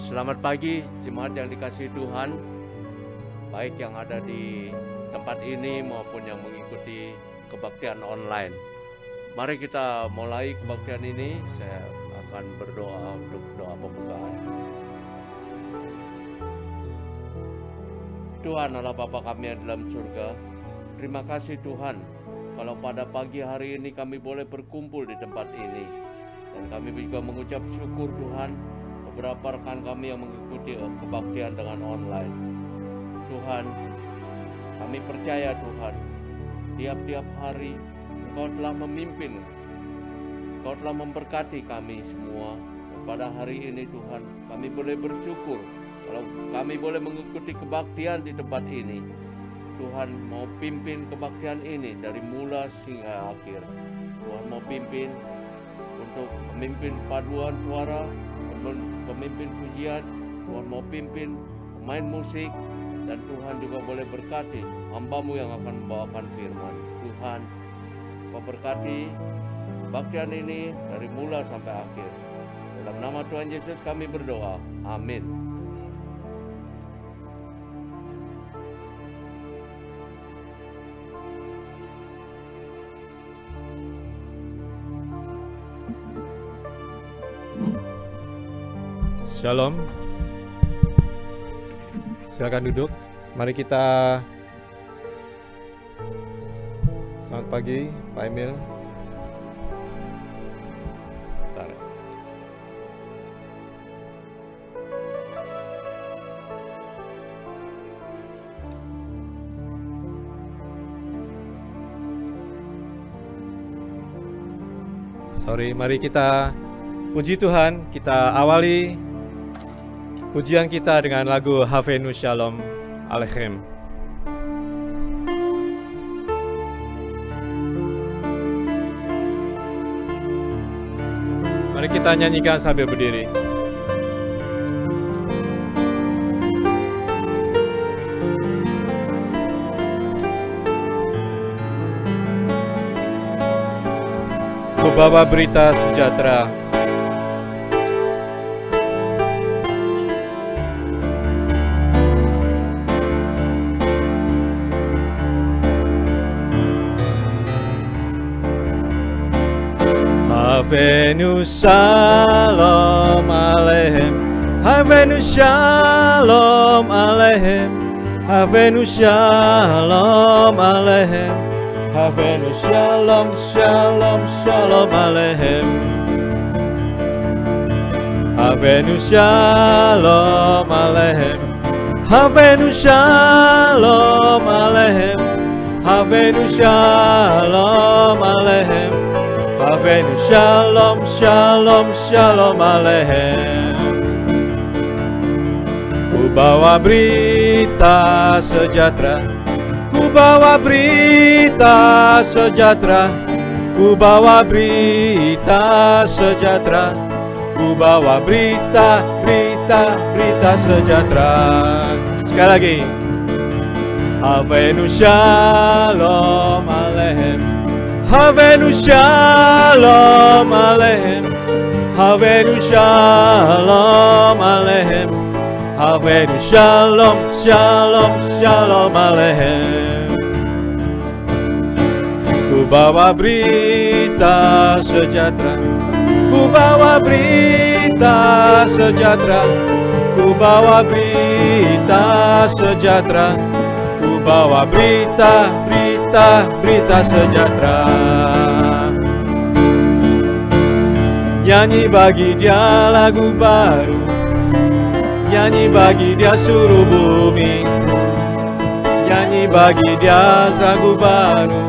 Selamat pagi jemaat yang dikasihi Tuhan, baik yang ada di tempat ini maupun yang mengikuti kebaktian online. Mari kita mulai kebaktian ini. Saya akan berdoa untuk doa pembukaan. Tuhan Allah Bapa kami yang dalam surga, terima kasih Tuhan kalau pada pagi hari ini kami boleh berkumpul di tempat ini. Dan kami juga mengucap syukur Tuhan, beberapa rekan kami yang mengikuti kebaktian dengan online. Tuhan, kami percaya Tuhan, tiap-tiap hari Engkau telah memimpin, Engkau telah memberkati kami semua. Dan pada hari ini Tuhan, kami boleh bersyukur kalau kami boleh mengikuti kebaktian di tempat ini. Tuhan mau pimpin kebaktian ini dari mula hingga akhir. Tuhan mau pimpin untuk memimpin paduan suara, pemimpin pujian, Tuhan mau pimpin pemain musik, dan Tuhan juga boleh berkati hamba-Mu yang akan membawakan firman. Tuhan, Kau berkati kebaktian ini dari mula sampai akhir. Dalam nama Tuhan Yesus kami berdoa. Amin. Shalom. Silakan duduk. Mari kita. Selamat pagi, Pak Emil. Bentar. Sorry, mari kita puji Tuhan. Kita awali pujian kita dengan lagu Havenu Shalom Aleichem. Mari kita nyanyikan sambil berdiri. Ku bawa berita sejahtera. Havenu Shalom Aleichem, Havenu Shalom Aleichem, Havenu Shalom Aleichem, Havenu Shalom Shalom Shalom Aleichem, Havenu Shalom Aleichem, Havenu Shalom Aleichem, Havenu Shalom Aleichem, Havenu Shalom Shalom Shalom Aleichem. Ku bawa berita sejahtera, ku bawa berita sejahtera, ku bawa berita sejahtera, ku bawa berita sejahtera. Sekali lagi. Havenu Shalom Aleichem, Havenu Shalom Aleichem, Havenu Shalom Aleichem, Havenu Shalom Shalom Shalom Aleichem. Ku bawa berita sejahtera, ku bawa berita sejahtera, ku bawa berita sejahtera, ku bawa berita sejahtera. Nyanyi bagi Dia lagu baru, nyanyi bagi Dia seluruh bumi, nyanyi bagi Dia lagu baru,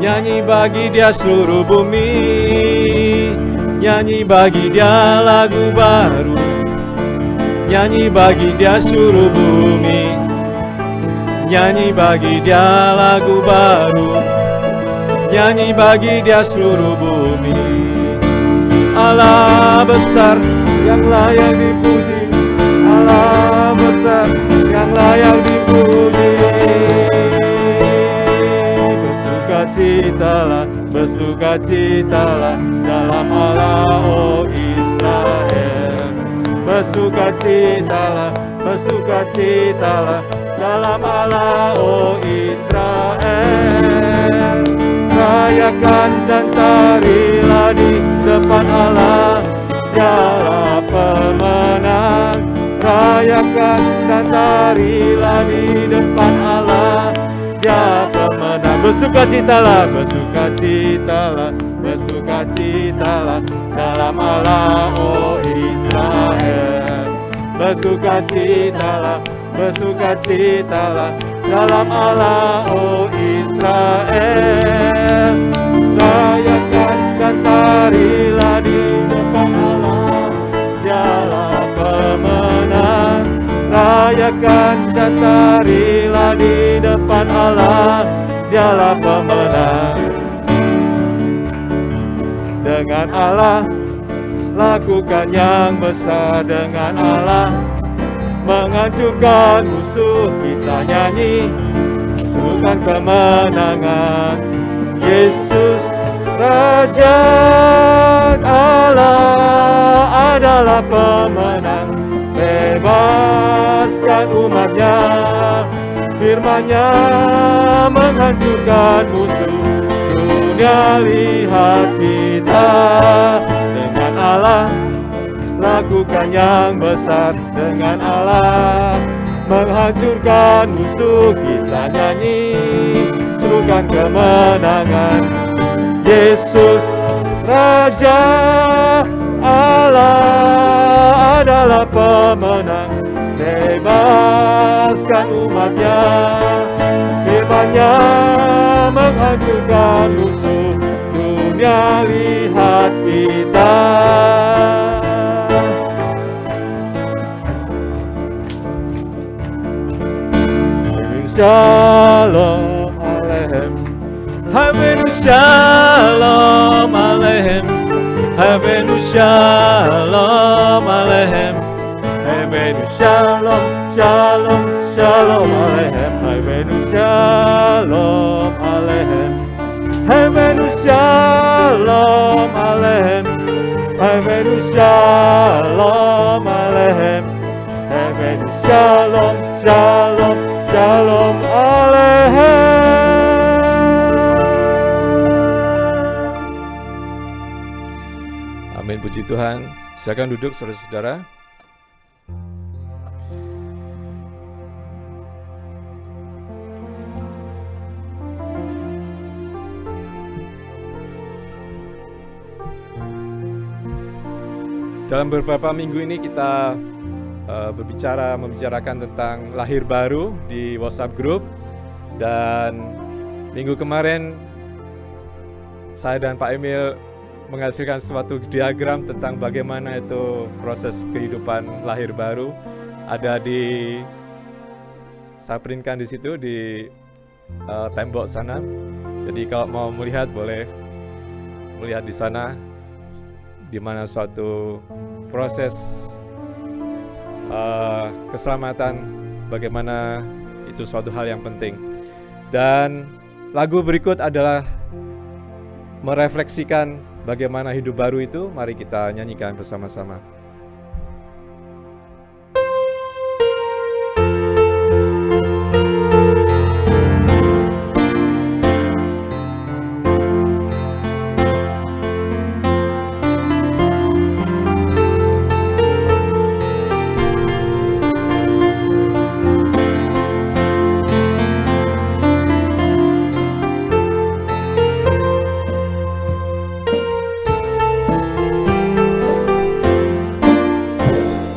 nyanyi bagi Dia seluruh bumi, nyanyi bagi Dia lagu baru, nyanyi bagi Dia seluruh bumi, nyanyi bagi Dia lagu baru, nyanyi bagi Dia seluruh bumi. Allah besar yang layak dipuji, Allah besar yang layak dipuji. Bersukacitalah, bersukacitalah dalam Allah, oh Israel. bersukacitalah, bersukacitalah dalam Allah, oh Israel. Rayakan dan tarilah di depan Allah, Dialah pemenang. Rayakan dan tarilah di depan Allah, Dia pemenang. Bersukacitalah, bersukacitalah, bersukacitalah dalam Allah, oh Israel. Bersukacitalah, bersukacitalah dalam Allah, oh Israel. Rayakan dan tarilah di depan Allah, Dialah pemenang. Rayakan dan tarilah di depan Allah, Dialah pemenang. Dengan Allah lakukan yang besar, dengan Allah menghancurkan musuh. Kita nyanyi serukan kemenangan. Yesus Raja Allah adalah pemenang. Bebaskan umatnya, firman-Nya menghancurkan musuh. Dunia lihat kita, dengan Allah lakukan yang besar, dengan Allah menghancurkan musuh. Kita nyanyi serukan kemenangan. Yesus Raja Allah adalah pemenang. Bebaskan umatnya, firman-Nya menghancurkan musuh. Dunia lihat kita. Shalom Aleichem, Havenu Shalom Aleichem, Havenu Shalom Aleichem, Havenu Shalom, Shalom, Shalom Aleichem, Havenu Shalom Aleichem, Havenu Shalom Aleichem, Havenu Shalom Aleichem, Havenu Shalom, Shalom, Shalom Aleichem. Amin, puji Tuhan. Silakan duduk saudara-saudara. Dalam beberapa minggu ini kita membicarakan tentang lahir baru di WhatsApp group, dan minggu kemarin saya dan Pak Emil menghasilkan suatu diagram tentang bagaimana itu proses kehidupan lahir baru. Ada saya printkan di situ di tembok sana. Jadi kalau mau melihat boleh melihat di sana, di mana suatu proses keselamatan, bagaimana itu suatu hal yang penting. Dan lagu berikut adalah merefleksikan bagaimana hidup baru itu. Mari kita nyanyikan bersama-sama.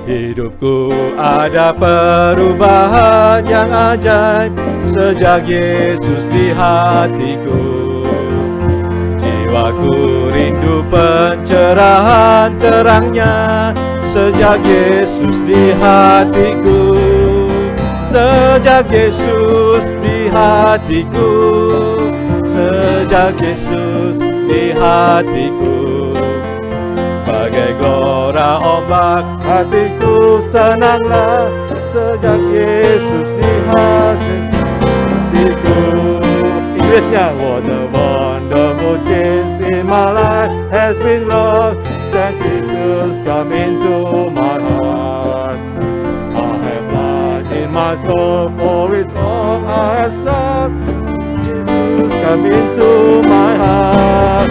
Hidupku ada perubahan yang ajaib sejak Yesus di hatiku. Jiwaku rindu pencerahan terangnya sejak Yesus di hatiku. Sejak Yesus di hatiku, sejak Yesus di hatiku. Bagai gelora ombak hatiku senanglah sejak Yesus di hatiku. Inggrisnya, what a wonderful change in my life has been wrought since Jesus come into my heart. my soul, for it's all I have sought. Jesus, come into my heart.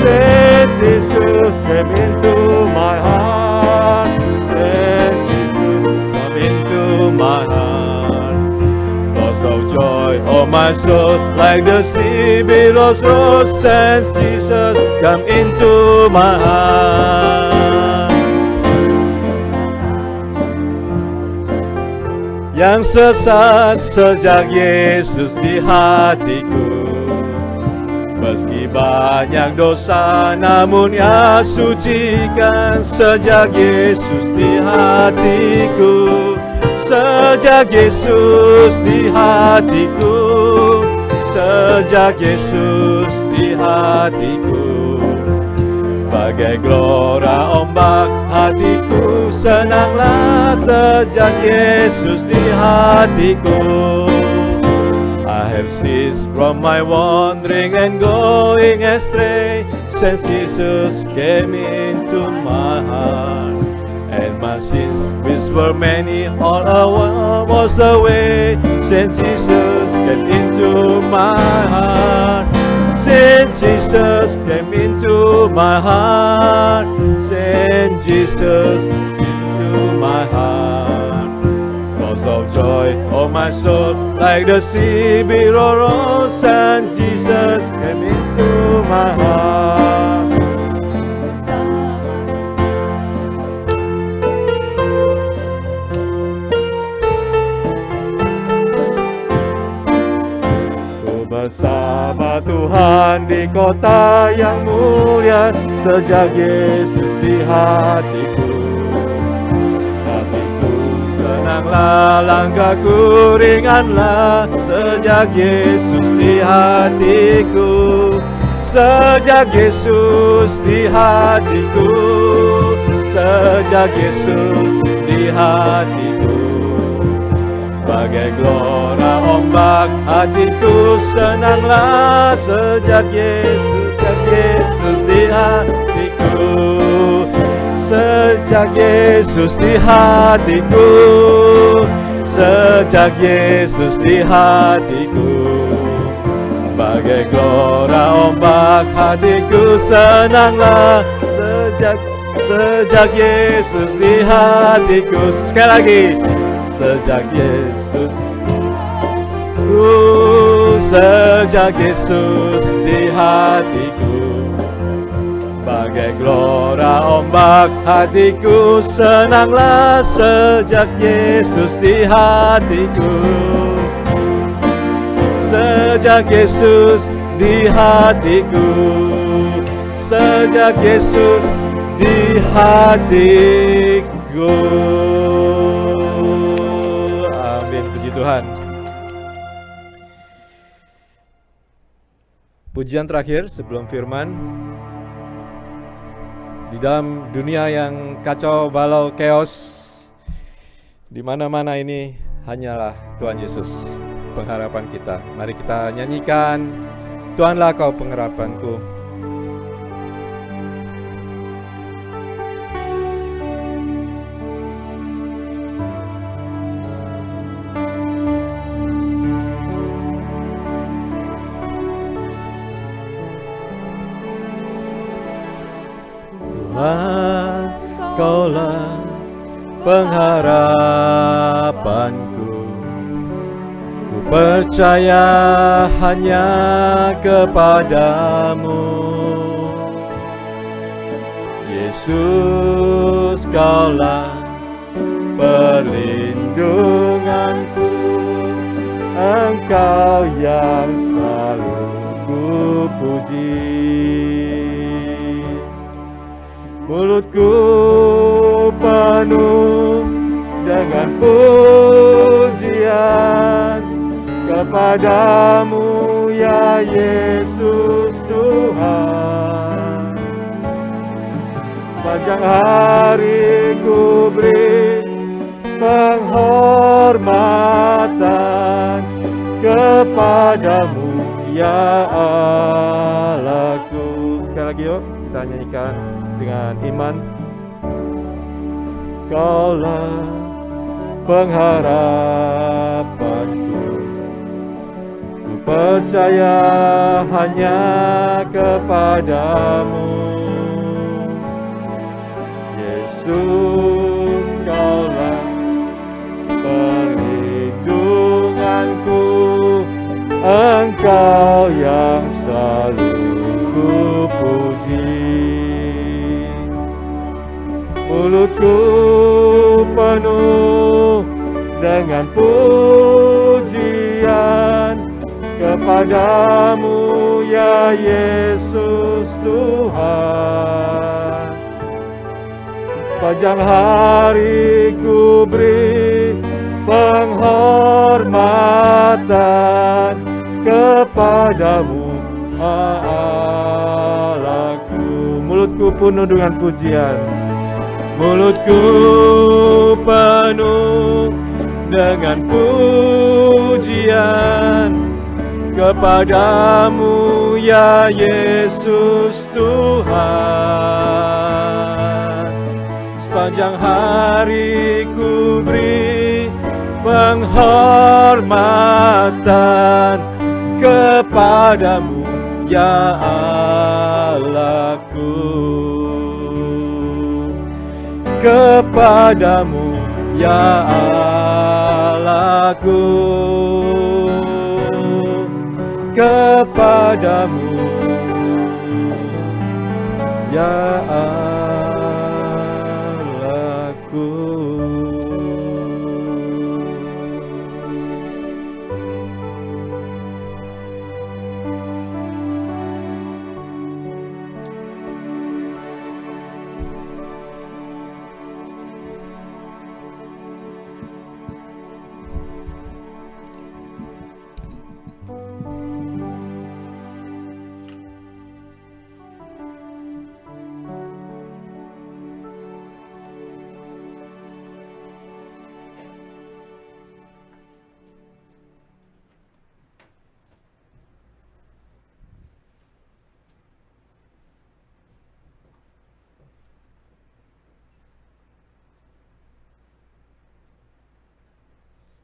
Saint Jesus, come into my heart. Saint Jesus, come into my heart. Lots of joy, oh my soul, like the sea billows rose. Saint Jesus, come into my heart. Yang sesat sejak Yesus di hatiku, meski banyak dosa namun Ia sucikan. Sejak Yesus di hatiku, sejak Yesus di hatiku, sejak Yesus di hatiku. Bagai gelora ombak hatiku senanglah sejak Yesus di hatiku. I have ceased from my wandering and going astray, since Jesus came into my heart. And my sins, which were many, all was away, since Jesus came into my heart. Since Jesus came into my heart, since Jesus into my heart. Lots of joy, oh my soul, like the sea billows rose. Since Jesus came into my heart. Bersama Tuhan di kota yang mulia, sejak Yesus di hatiku. Hatiku senanglah, langkahku ringanlah, sejak Yesus di hatiku. Sejak Yesus di hatiku, sejak Yesus di hatiku. Bagai gelora ombak hatiku senanglah, sejak Yesus di hatiku. Sejak Yesus di hatiku, sejak Yesus di hatiku. Bagai gelora ombak hatiku senanglah, sejak Yesus di hatiku. Sekali lagi, sejak Yesus, sejak Yesus di hatiku. Bagai gelora ombak hatiku senanglah, sejak Yesus di hatiku. Sejak Yesus di hatiku, sejak Yesus di hatiku. Tuhan. Pujian terakhir sebelum firman. Di dalam dunia yang kacau balau, chaos, di mana-mana ini hanyalah Tuhan Yesus pengharapan kita. Mari kita nyanyikan, Tuhanlah Kau pengharapanku. Tuhan, Kaulah pengharapanku. Ku percaya hanya kepadamu. Yesus, Kaulah perlindunganku. Engkau yang selalu ku puji. Mulutku penuh dengan pujian kepadamu, ya Yesus Tuhan. Sepanjang hari ku beri penghormatan kepadamu, ya Allahku. Sekali lagi yuk kita nyanyikan dengan iman. Kaulah pengharapanku. Ku percaya hanya kepadamu, Yesus, Kaulah perlindunganku, Engkau yang selalu ku puji. Mulutku penuh dengan pujian kepadamu, ya Yesus Tuhan. Sepanjang hari ku beri penghormatan kepadamu, Allahku. Mulutku penuh dengan pujian. Mulutku penuh dengan pujian kepadamu, ya Yesus Tuhan. Sepanjang hari ku beri penghormatan kepadamu, ya Allahku. Kepadamu, ya Allahku. Kepadamu, ya Allahku.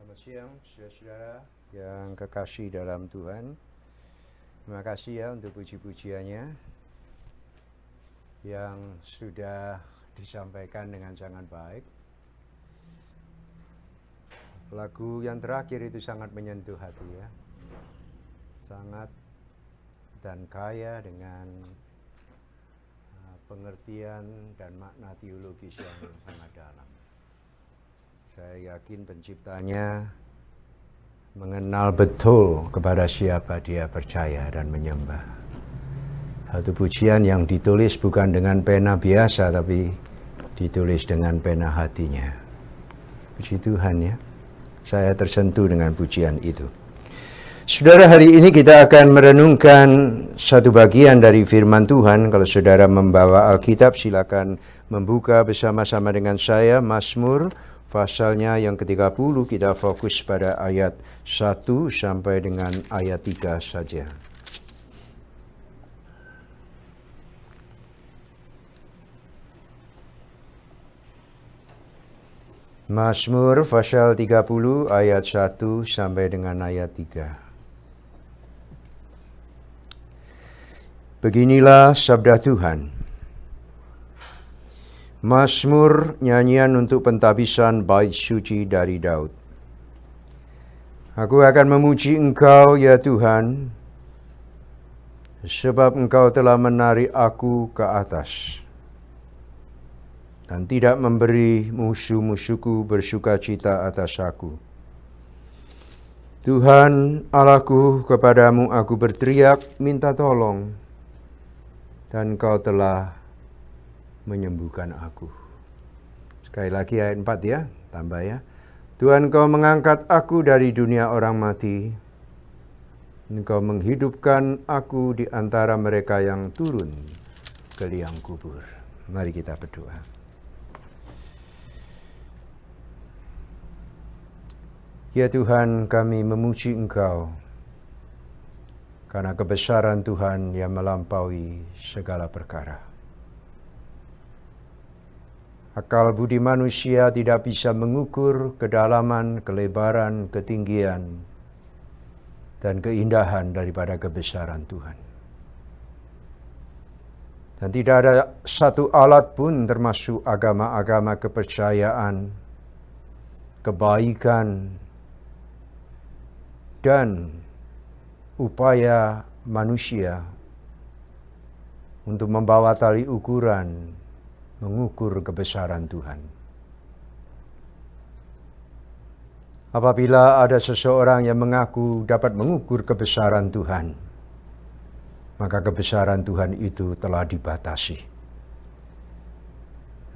Selamat siang, saudara-saudara yang kekasih dalam Tuhan. Terima kasih ya untuk puji-pujiannya yang sudah disampaikan dengan sangat baik. Lagu yang terakhir itu sangat menyentuh hati ya. Sangat dan kaya dengan pengertian dan makna teologis yang sangat dalam. Saya yakin penciptanya mengenal betul kepada siapa dia percaya dan menyembah. Satu pujian yang ditulis bukan dengan pena biasa, tapi ditulis dengan pena hatinya. Puji Tuhan ya, saya tersentuh dengan pujian itu. Saudara, hari ini kita akan merenungkan satu bagian dari firman Tuhan. Kalau saudara membawa Alkitab, silakan membuka bersama-sama dengan saya Mazmur pasalnya yang ke-30. Kita fokus pada ayat 1 sampai dengan ayat 3 saja. Mazmur pasal 30 ayat 1 sampai dengan ayat 3. Beginilah sabda Tuhan. Mazmur, nyanyian untuk pentabisan bait suci dari Daud. Aku akan memuji Engkau, ya Tuhan, sebab Engkau telah menarik aku ke atas dan tidak memberi musuh-musuhku bersukacita atas aku. Tuhan Allahku, kepadamu aku berteriak minta tolong, dan Engkau telah menyembuhkan aku. Sekali lagi ayat 4 ya, tambah ya. Tuhan, Engkau mengangkat aku dari dunia orang mati. Engkau menghidupkan aku di antara mereka yang turun ke liang kubur. Mari kita berdoa. Ya Tuhan, kami memuji Engkau karena kebesaran Tuhan yang melampaui segala perkara. Akal budi manusia tidak bisa mengukur kedalaman, kelebaran, ketinggian, dan keindahan daripada kebesaran Tuhan. Dan tidak ada satu alat pun termasuk agama-agama kepercayaan, kebaikan, dan upaya manusia untuk membawa tali ukuran mengukur kebesaran Tuhan. Apabila ada seseorang yang mengaku dapat mengukur kebesaran Tuhan, maka kebesaran Tuhan itu telah dibatasi.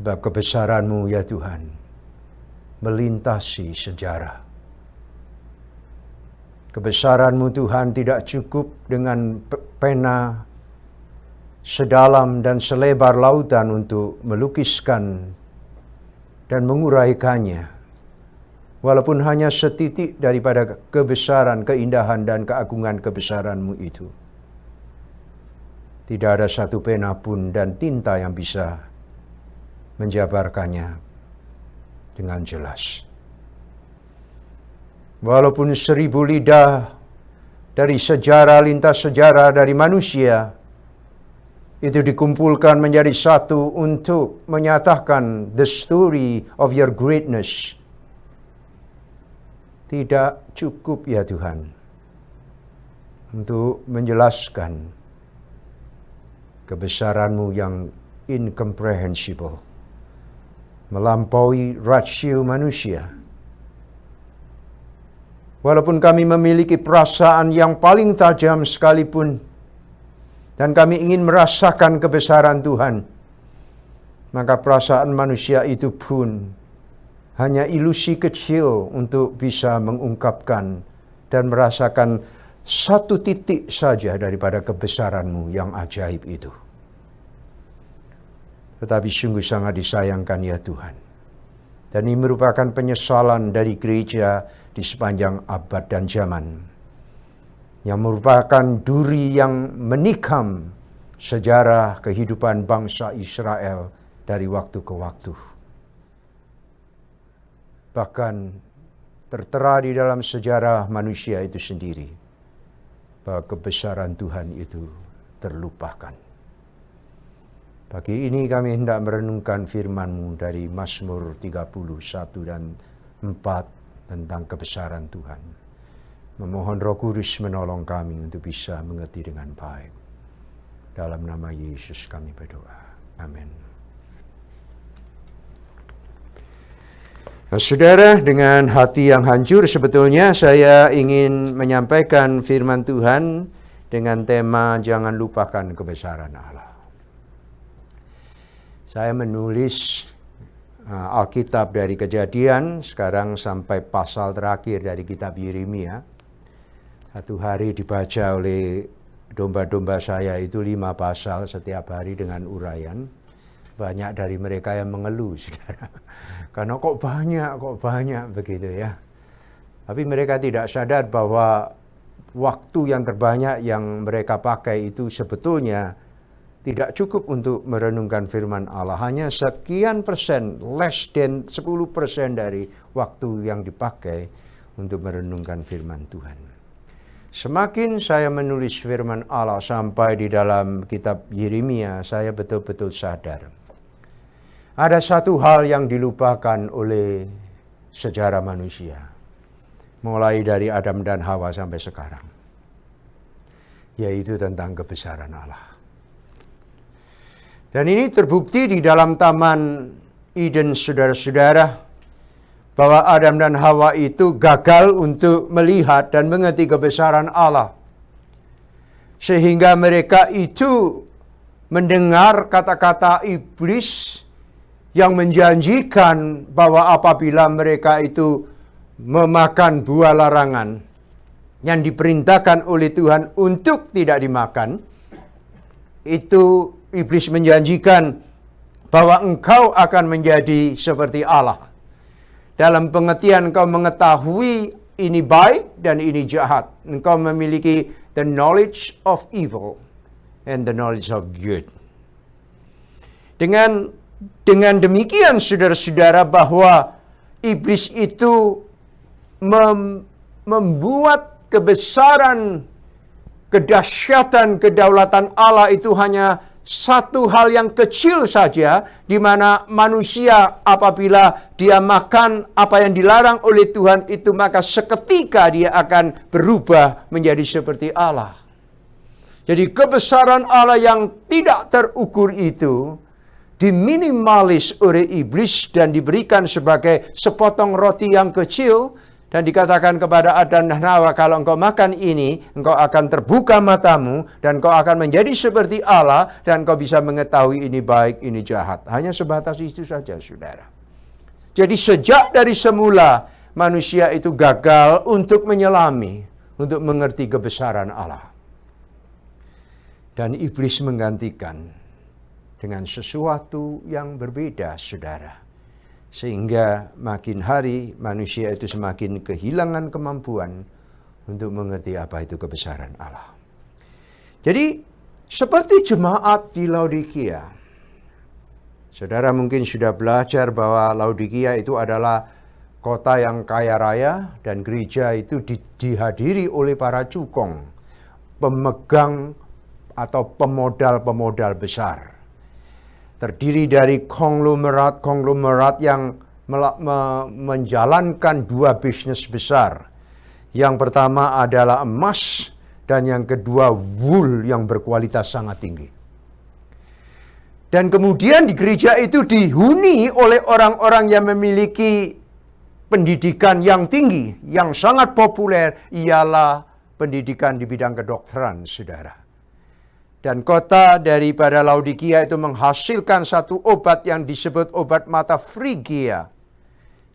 Sebab kebesaran-Mu ya Tuhan melintasi sejarah. Kebesaran-Mu Tuhan tidak cukup dengan pena sedalam dan selebar lautan untuk melukiskan dan menguraikannya. Walaupun hanya setitik daripada kebesaran, keindahan, dan keagungan kebesaran-Mu itu. Tidak ada satu pena pun dan tinta yang bisa menjabarkannya dengan jelas. Walaupun 1000 lidah dari sejarah, lintas sejarah dari manusia, itu dikumpulkan menjadi satu untuk menyatakan the story of your greatness. Tidak cukup ya Tuhan untuk menjelaskan kebesaran-Mu yang incomprehensible, melampaui rasio manusia. Walaupun kami memiliki perasaan yang paling tajam sekalipun, dan kami ingin merasakan kebesaran Tuhan, maka perasaan manusia itu pun hanya ilusi kecil untuk bisa mengungkapkan dan merasakan satu titik saja daripada kebesaran-Mu yang ajaib itu. Tetapi sungguh sangat disayangkan ya Tuhan. Dan ini merupakan penyesalan dari gereja di sepanjang abad dan zaman. Yang merupakan duri yang menikam sejarah kehidupan bangsa Israel dari waktu ke waktu. Bahkan tertera di dalam sejarah manusia itu sendiri bahwa kebesaran Tuhan itu terlupakan. Pagi ini kami hendak merenungkan firman-Mu dari Mazmur 31 dan 4 tentang kebesaran Tuhan. Memohon Roh Kudus menolong kami untuk bisa mengerti dengan baik. Dalam nama Yesus kami berdoa. Amin. Nah, saudara, dengan hati yang hancur sebetulnya saya ingin menyampaikan firman Tuhan dengan tema jangan lupakan kebesaran Allah. Saya menulis Alkitab dari Kejadian sekarang sampai pasal terakhir dari kitab Yeremia. Satu hari dibaca oleh domba-domba saya itu 5 pasal setiap hari dengan uraian. Banyak dari mereka yang mengeluh, saudara. Karena kok banyak begitu ya. Tapi mereka tidak sadar bahwa waktu yang terbanyak yang mereka pakai itu sebetulnya tidak cukup untuk merenungkan firman Allah. Hanya sekian persen, less than 10% dari waktu yang dipakai untuk merenungkan firman Tuhan. Semakin saya menulis firman Allah sampai di dalam kitab Yeremia, saya betul-betul sadar. Ada satu hal yang dilupakan oleh sejarah manusia. Mulai dari Adam dan Hawa sampai sekarang. Yaitu tentang kebesaran Allah. Dan ini terbukti di dalam Taman Eden, saudara-saudara, bahwa Adam dan Hawa itu gagal untuk melihat dan mengerti kebesaran Allah. Sehingga mereka itu mendengar kata-kata iblis yang menjanjikan bahwa apabila mereka itu memakan buah larangan yang diperintahkan oleh Tuhan untuk tidak dimakan, itu iblis menjanjikan bahwa engkau akan menjadi seperti Allah. Dalam pengertian engkau mengetahui ini baik dan ini jahat. Engkau memiliki the knowledge of evil and the knowledge of good. Dengan Dengan demikian saudara-saudara, bahwa iblis itu membuat kebesaran, kedahsyatan, kedaulatan Allah itu hanya satu hal yang kecil saja, di mana manusia apabila dia makan apa yang dilarang oleh Tuhan itu, maka seketika dia akan berubah menjadi seperti Allah. Jadi kebesaran Allah yang tidak terukur itu diminimalis oleh iblis dan diberikan sebagai sepotong roti yang kecil, dan dikatakan kepada Adam dan Hawa, kalau engkau makan ini, engkau akan terbuka matamu dan engkau akan menjadi seperti Allah dan engkau bisa mengetahui ini baik, ini jahat. Hanya sebatas itu saja, saudara. Jadi sejak dari semula manusia itu gagal untuk menyelami, untuk mengerti kebesaran Allah. Dan iblis menggantikan dengan sesuatu yang berbeda, saudara. Sehingga makin hari manusia itu semakin kehilangan kemampuan untuk mengerti apa itu kebesaran Allah. Jadi seperti jemaat di Laodikia. Saudara mungkin sudah belajar bahwa Laodikia itu adalah kota yang kaya raya dan gereja itu dihadiri oleh para cukong, pemegang atau pemodal-pemodal besar. Terdiri dari konglomerat yang menjalankan dua bisnis besar. Yang pertama adalah emas dan yang kedua wool yang berkualitas sangat tinggi. Dan kemudian di gereja itu dihuni oleh orang-orang yang memiliki pendidikan yang tinggi, yang sangat populer ialah pendidikan di bidang kedokteran, saudara. Dan kota daripada Laodikia itu menghasilkan satu obat yang disebut obat mata Frigia,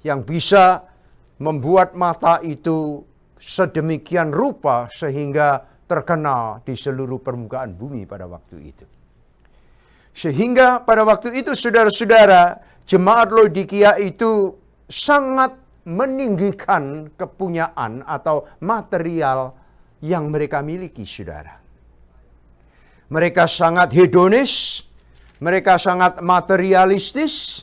yang bisa membuat mata itu sedemikian rupa sehingga terkenal di seluruh permukaan bumi pada waktu itu. Sehingga pada waktu itu saudara-saudara, jemaat Laodikia itu sangat meninggikan kepunyaan atau material yang mereka miliki, saudara. Mereka sangat hedonis, mereka sangat materialistis,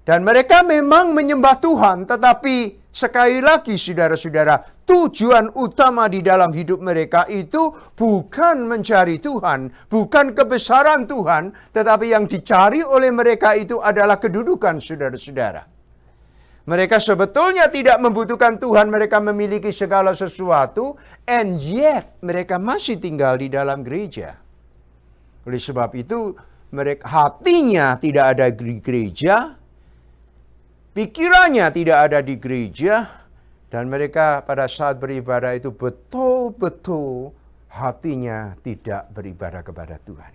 dan mereka memang menyembah Tuhan. Tetapi sekali lagi saudara-saudara, tujuan utama di dalam hidup mereka itu bukan mencari Tuhan, bukan kebesaran Tuhan, tetapi yang dicari oleh mereka itu adalah kedudukan, saudara-saudara. Mereka sebetulnya tidak membutuhkan Tuhan, mereka memiliki segala sesuatu, and yet mereka masih tinggal di dalam gereja. Oleh sebab itu, mereka hatinya tidak ada di gereja, pikirannya tidak ada di gereja, dan mereka pada saat beribadah itu betul-betul hatinya tidak beribadah kepada Tuhan.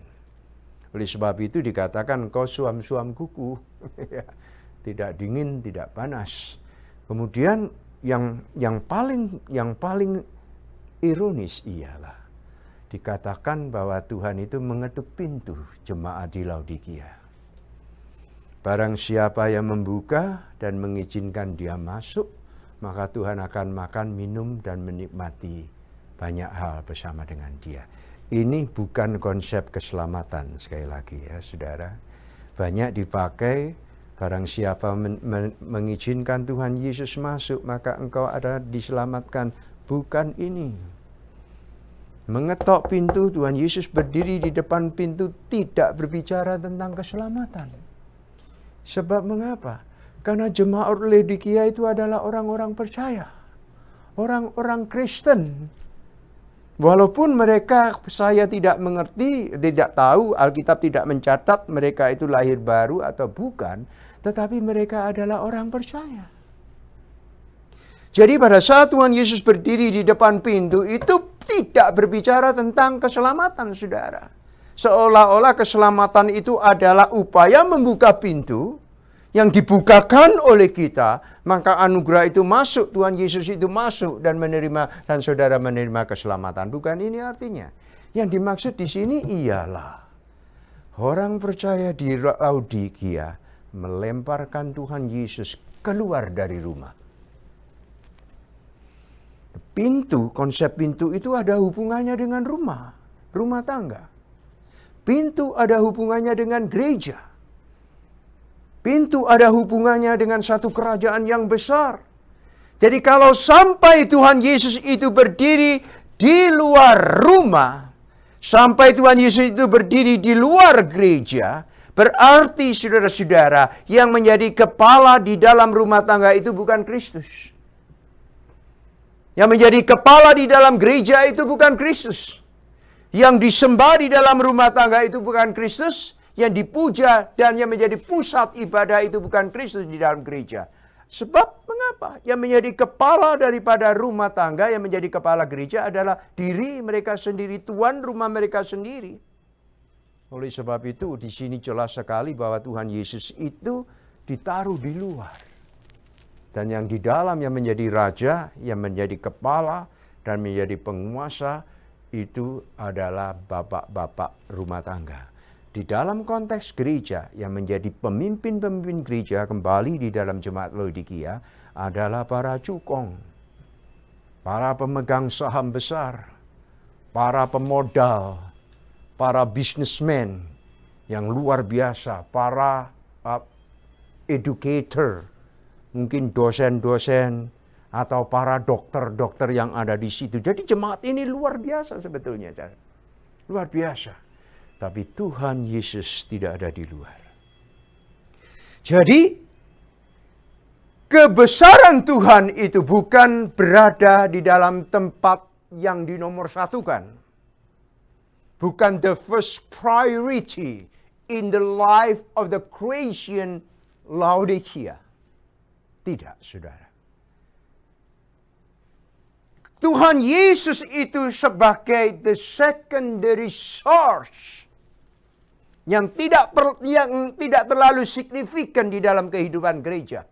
Oleh sebab itu dikatakan kau suam-suam kuku, tidak dingin, tidak panas. Kemudian yang paling ironis ialah dikatakan bahwa Tuhan itu mengetuk pintu jemaat di Laodikia. Barang siapa yang membuka dan mengizinkan dia masuk, maka Tuhan akan makan, minum, dan menikmati banyak hal bersama dengan dia. Ini bukan konsep keselamatan, sekali lagi ya saudara. Banyak dipakai, barang siapa mengizinkan Tuhan Yesus masuk, maka engkau ada diselamatkan. Bukan ini. Mengetok pintu, Tuhan Yesus berdiri di depan pintu, tidak berbicara tentang keselamatan. Sebab mengapa? Karena jemaat Laodikia itu adalah orang-orang percaya. Orang-orang Kristen. Walaupun mereka, saya tidak mengerti, tidak tahu, Alkitab tidak mencatat mereka itu lahir baru atau bukan, tetapi mereka adalah orang percaya. Jadi pada saat Tuhan Yesus berdiri di depan pintu, itu tidak berbicara tentang keselamatan, saudara. Seolah-olah keselamatan itu adalah upaya membuka pintu yang dibukakan oleh kita, maka anugerah itu masuk, Tuhan Yesus itu masuk dan menerima, dan saudara menerima keselamatan. Bukan ini artinya. Yang dimaksud di sini ialah orang percaya di Laodikia melemparkan Tuhan Yesus keluar dari rumah. Pintu, konsep pintu itu ada hubungannya dengan rumah tangga. Pintu ada hubungannya dengan gereja. Pintu ada hubungannya dengan satu kerajaan yang besar. Jadi kalau sampai Tuhan Yesus itu berdiri di luar rumah, sampai Tuhan Yesus itu berdiri di luar gereja, berarti saudara-saudara, yang menjadi kepala di dalam rumah tangga itu bukan Kristus. Yang menjadi kepala di dalam gereja itu bukan Kristus. Yang disembah di dalam rumah tangga itu bukan Kristus. Yang dipuja dan yang menjadi pusat ibadah itu bukan Kristus di dalam gereja. Sebab mengapa? Yang menjadi kepala daripada rumah tangga, yang menjadi kepala gereja adalah diri mereka sendiri, tuan rumah mereka sendiri. Oleh sebab itu di sini jelas sekali bahwa Tuhan Yesus itu ditaruh di luar. Dan yang di dalam yang menjadi raja, yang menjadi kepala dan menjadi penguasa itu adalah bapak-bapak rumah tangga. Di dalam konteks gereja yang menjadi pemimpin-pemimpin gereja kembali di dalam jemaat Laodikia adalah para cukong, para pemegang saham besar, para pemodal, para businessmen yang luar biasa, para educator, mungkin dosen-dosen atau para dokter-dokter yang ada di situ. Jadi jemaat ini luar biasa sebetulnya. Luar biasa. Tapi Tuhan Yesus tidak ada di luar. Jadi, kebesaran Tuhan itu bukan berada di dalam tempat yang dinomorsatukan. Bukan the first priority in the life of the creation Laodikia. Tidak, saudara. Tuhan Yesus itu sebagai the secondary source yang tidak terlalu signifikan di dalam kehidupan gereja.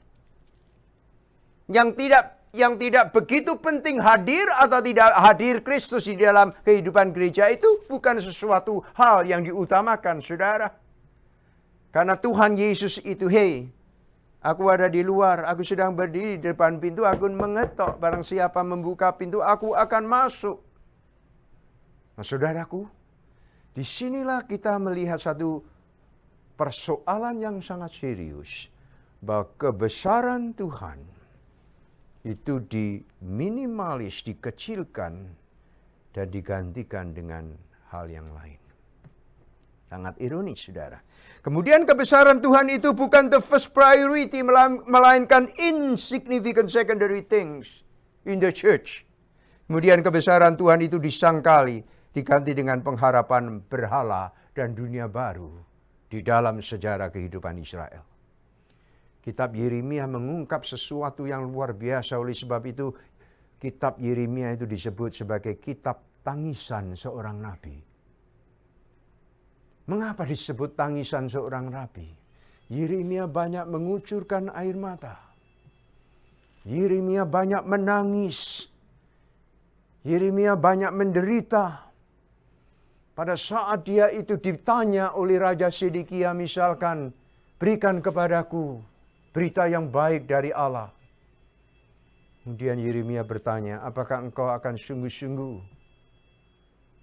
Yang tidak begitu penting hadir atau tidak hadir Kristus di dalam kehidupan gereja itu bukan sesuatu hal yang diutamakan, saudara. Karena Tuhan Yesus itu, aku ada di luar, aku sedang berdiri di depan pintu, aku mengetok. Barang siapa membuka pintu, aku akan masuk. Nah, saudaraku, disinilah kita melihat satu persoalan yang sangat serius. Bahwa kebesaran Tuhan itu diminimalis, dikecilkan, dan digantikan dengan hal yang lain. Sangat ironis, saudara. Kemudian kebesaran Tuhan itu bukan the first priority, melainkan insignificant secondary things in the church. Kemudian kebesaran Tuhan itu disangkali, diganti dengan pengharapan berhala dan dunia baru di dalam sejarah kehidupan Israel. Kitab Yeremia mengungkap sesuatu yang luar biasa. Oleh sebab itu, kitab Yeremia itu disebut sebagai kitab tangisan seorang nabi. Mengapa disebut tangisan seorang nabi? Yeremia banyak mengucurkan air mata. Yeremia banyak menangis. Yeremia banyak menderita. Pada saat dia itu ditanya oleh Raja Sedekia, misalkan, berikan kepadaku berita yang baik dari Allah. Kemudian Yeremia bertanya, apakah engkau akan sungguh-sungguh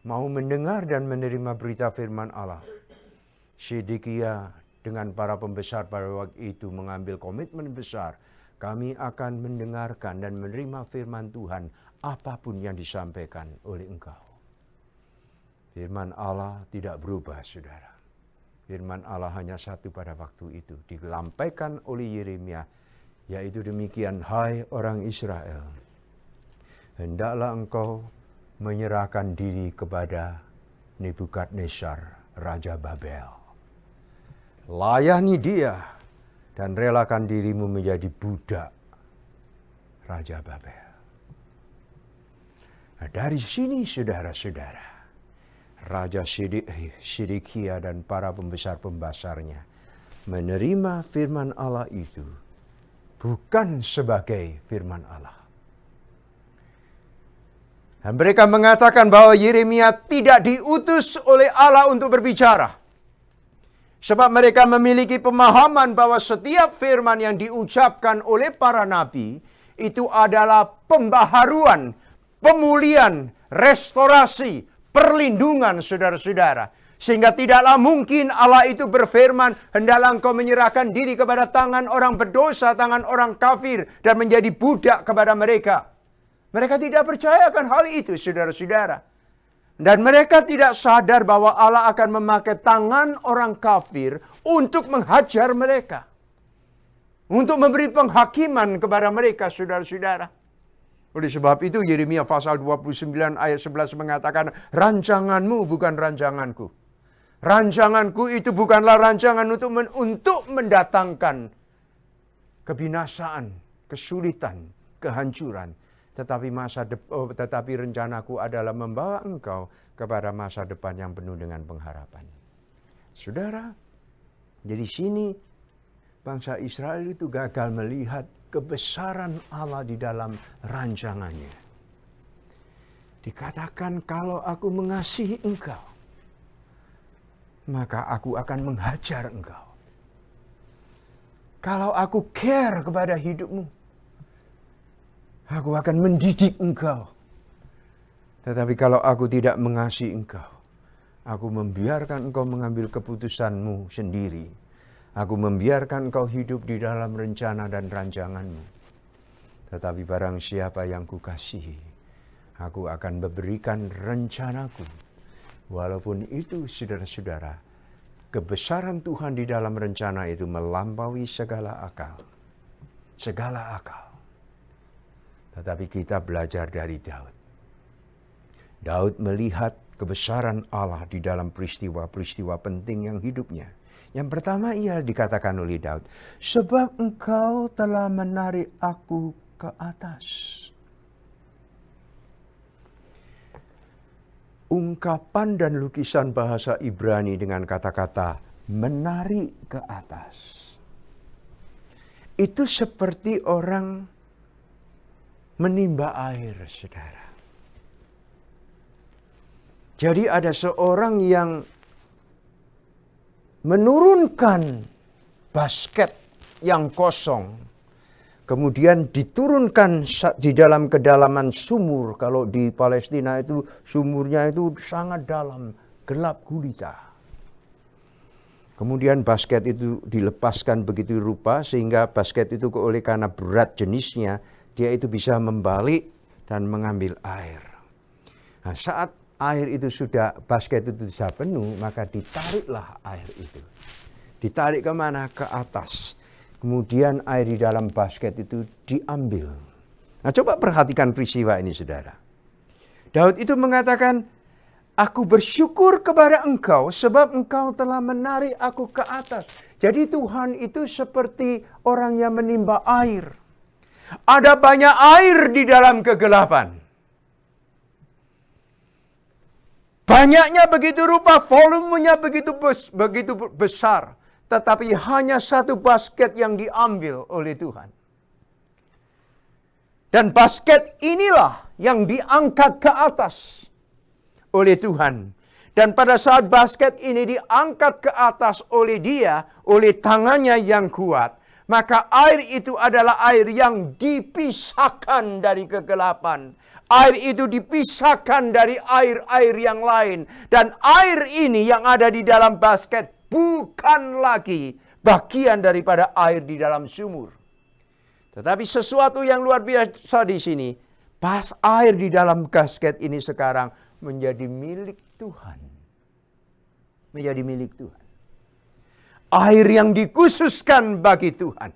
mau mendengar dan menerima berita firman Allah? Sedekia dengan para pembesar pada waktu itu mengambil komitmen besar. Kami akan mendengarkan dan menerima firman Tuhan apapun yang disampaikan oleh engkau. Firman Allah tidak berubah, saudara. Firman Allah hanya satu pada waktu itu. Dilampaikan oleh Yeremia, yaitu demikian, hai orang Israel, hendaklah engkau menyerahkan diri kepada Nebukadnezar, Raja Babel. Layani dia dan relakan dirimu menjadi budak Raja Babel. Nah, dari sini, saudara-saudara, Raja Sedekia dan para pembesar-pembesarnya menerima firman Allah itu bukan sebagai firman Allah. Dan mereka mengatakan bahwa Yeremia tidak diutus oleh Allah untuk berbicara. Sebab mereka memiliki pemahaman bahwa setiap firman yang diucapkan oleh para nabi itu adalah pembaharuan, pemulihan, restorasi, perlindungan, saudara-saudara. Sehingga tidaklah mungkin Allah itu berfirman, hendaklah engkau menyerahkan diri kepada tangan orang berdosa, tangan orang kafir, dan menjadi budak kepada mereka. Mereka tidak percaya akan hal itu, saudara-saudara. Dan mereka tidak sadar bahwa Allah akan memakai tangan orang kafir untuk menghajar mereka. Untuk memberi penghakiman kepada mereka, saudara-saudara. Oleh sebab itu Yeremia pasal 29 ayat 11 mengatakan, rancanganmu bukan rancanganku. Rancanganku itu bukanlah rancangan untuk mendatangkan kebinasaan, kesulitan, kehancuran. Tetapi rencanaku adalah membawa engkau kepada masa depan yang penuh dengan pengharapan. Saudara, jadi sini bangsa Israel itu gagal melihat kebesaran Allah di dalam rancangannya. Dikatakan kalau aku mengasihi engkau, maka aku akan menghajar engkau. Kalau aku care kepada hidupmu, aku akan mendidik engkau. Tetapi kalau aku tidak mengasihi engkau, aku membiarkan engkau mengambil keputusanmu sendiri. Aku membiarkan engkau hidup di dalam rencana dan rancanganmu. Tetapi barang siapa yang kukasihi, aku akan memberikan rencanaku. Walaupun itu, saudara-saudara, kebesaran Tuhan di dalam rencana itu melampaui segala akal. Segala akal. Tetapi kita belajar dari Daud. Daud melihat kebesaran Allah di dalam peristiwa-peristiwa penting yang hidupnya. Yang pertama ialah dikatakan oleh Daud, sebab engkau telah menarik aku ke atas. Ungkapan dan lukisan bahasa Ibrani dengan kata-kata menarik ke atas. Itu seperti orang menimba air, saudara. Jadi ada seorang yang menurunkan basket yang kosong, kemudian diturunkan di dalam kedalaman sumur. Kalau di Palestina itu sumurnya itu sangat dalam, gelap gulita. Kemudian basket itu dilepaskan begitu rupa sehingga basket itu oleh karena berat jenisnya, dia itu bisa membalik dan mengambil air. Nah, saat air itu sudah, basket itu sudah penuh, maka ditariklah air itu. Ditarik kemana? Ke atas. Kemudian air di dalam basket itu diambil. Nah, coba perhatikan peristiwa ini, saudara. Daud itu mengatakan, aku bersyukur kepada engkau sebab engkau telah menarik aku ke atas. Jadi Tuhan itu seperti orang yang menimba air. Ada banyak air di dalam kegelapan. Banyaknya begitu rupa, volumenya begitu besar. Tetapi hanya satu basket yang diambil oleh Tuhan. Dan basket inilah yang diangkat ke atas oleh Tuhan. Dan pada saat basket ini diangkat ke atas oleh dia, oleh tangannya yang kuat, maka air itu adalah air yang dipisahkan dari kegelapan. Air itu dipisahkan dari air-air yang lain. Dan air ini yang ada di dalam basket bukan lagi bagian daripada air di dalam sumur. Tetapi sesuatu yang luar biasa di sini, pas air di dalam basket ini sekarang menjadi milik Tuhan. Menjadi milik Tuhan. Air yang dikhususkan bagi Tuhan.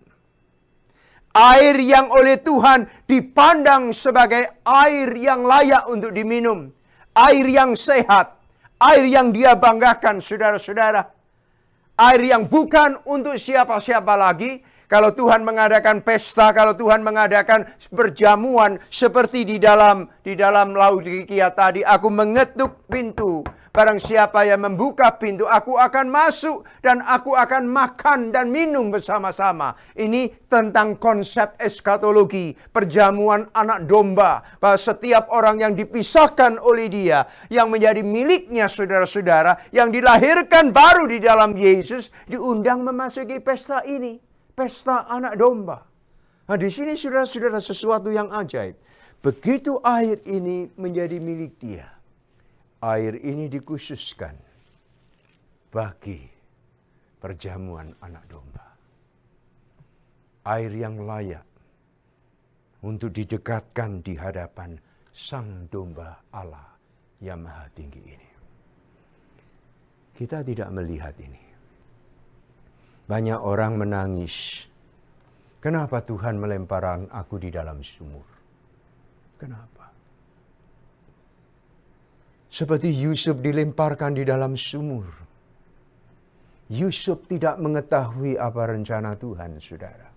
Air yang oleh Tuhan dipandang sebagai air yang layak untuk diminum. Air yang sehat. Air yang dia banggakan, saudara-saudara. Air yang bukan untuk siapa-siapa lagi. Kalau Tuhan mengadakan pesta, kalau Tuhan mengadakan perjamuan seperti di dalam Laodikia tadi, aku mengetuk pintu. Barang siapa yang membuka pintu, aku akan masuk dan aku akan makan dan minum bersama-sama. Ini tentang konsep eskatologi, perjamuan anak domba. Bahwa setiap orang yang dipisahkan oleh dia, yang menjadi miliknya saudara-saudara, yang dilahirkan baru di dalam Yesus, diundang memasuki pesta ini. Pesta anak domba. Nah, di sini saudara-saudara sesuatu yang ajaib. Begitu air ini menjadi milik dia. Air ini dikhususkan. bagi perjamuan anak domba. Air yang layak untuk didekatkan di hadapan Sang Domba Allah yang Maha Tinggi ini. Kita tidak melihat ini. Banyak orang menangis. Kenapa Tuhan melemparkan aku di dalam sumur? Kenapa? Seperti Yusuf dilemparkan di dalam sumur. Yusuf tidak mengetahui apa rencana Tuhan, saudara.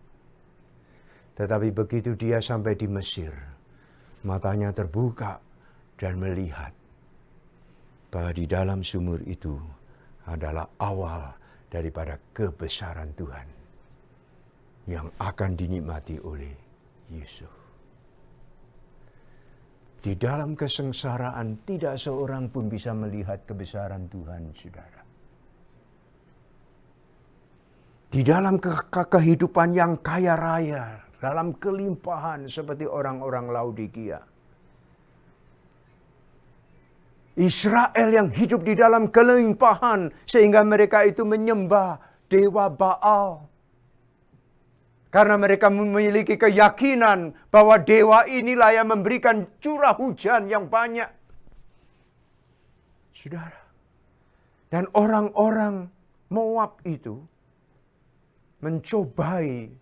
Tetapi begitu dia sampai di Mesir, matanya terbuka dan melihat bahwa di dalam sumur itu adalah awal daripada kebesaran Tuhan yang akan dinikmati oleh Yusuf. Di dalam kesengsaraan tidak seorang pun bisa melihat kebesaran Tuhan, saudara. Di dalam kehidupan yang kaya raya, dalam kelimpahan seperti orang-orang Laodikia, Israel yang hidup di dalam kelimpahan sehingga mereka itu menyembah dewa Baal. Karena mereka memiliki keyakinan bahwa dewa inilah yang memberikan curah hujan yang banyak. Saudara. Dan orang-orang Moab itu mencobai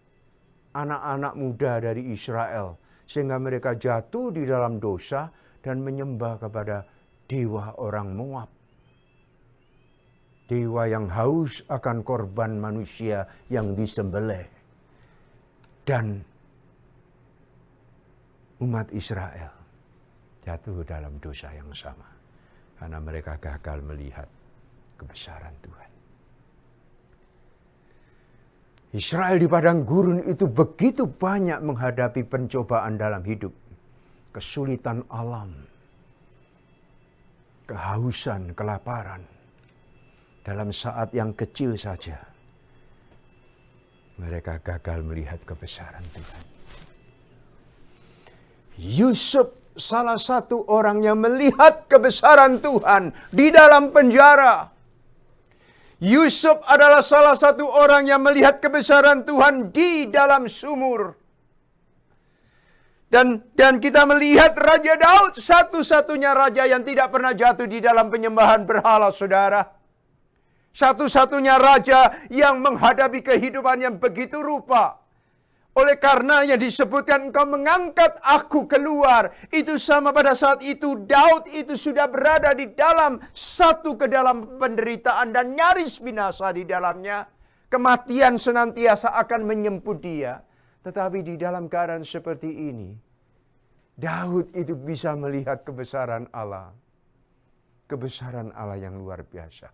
anak-anak muda dari Israel. Sehingga mereka jatuh di dalam dosa dan menyembah kepada dewa orang Moab. Dewa yang haus akan korban manusia yang disembelih. Dan umat Israel jatuh dalam dosa yang sama. Karena mereka gagal melihat kebesaran Tuhan. Israel di padang gurun itu begitu banyak menghadapi pencobaan dalam hidup. Kesulitan alam. Kehausan, kelaparan. Dalam saat yang kecil saja. Mereka gagal melihat kebesaran Tuhan. Yusuf salah satu orang yang melihat kebesaran Tuhan di dalam penjara. Yusuf adalah salah satu orang yang melihat kebesaran Tuhan di dalam sumur. Dan kita melihat Raja Daud, satu-satunya raja yang tidak pernah jatuh di dalam penyembahan berhala, saudara. Satu-satunya raja yang menghadapi kehidupan yang begitu rupa. Oleh karenanya disebutkan engkau mengangkat aku keluar. Itu sama pada saat itu Daud itu sudah berada di dalam ke dalam penderitaan dan nyaris binasa di dalamnya. Kematian senantiasa akan menyemput dia. Tetapi di dalam keadaan seperti ini, Daud itu bisa melihat kebesaran Allah. Kebesaran Allah yang luar biasa.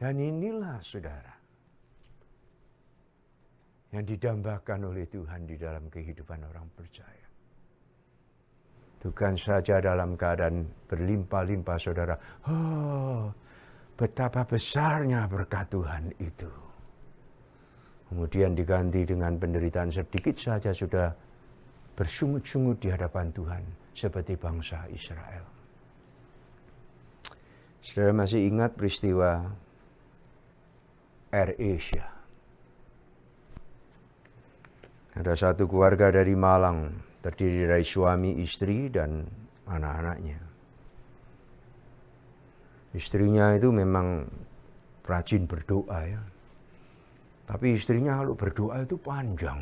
Dan inilah saudara, yang didambakan oleh Tuhan di dalam kehidupan orang percaya. Bukan saja dalam keadaan berlimpah-limpah saudara. Oh, betapa besarnya berkat Tuhan itu. Kemudian diganti dengan penderitaan sedikit saja sudah bersungut-sungut di hadapan Tuhan. Seperti bangsa Israel. Saudara masih ingat peristiwa AirAsia? Ada satu keluarga dari Malang, terdiri dari suami, istri, dan anak-anaknya. Istrinya itu memang rajin berdoa ya. Tapi istrinya kalau berdoa itu panjang.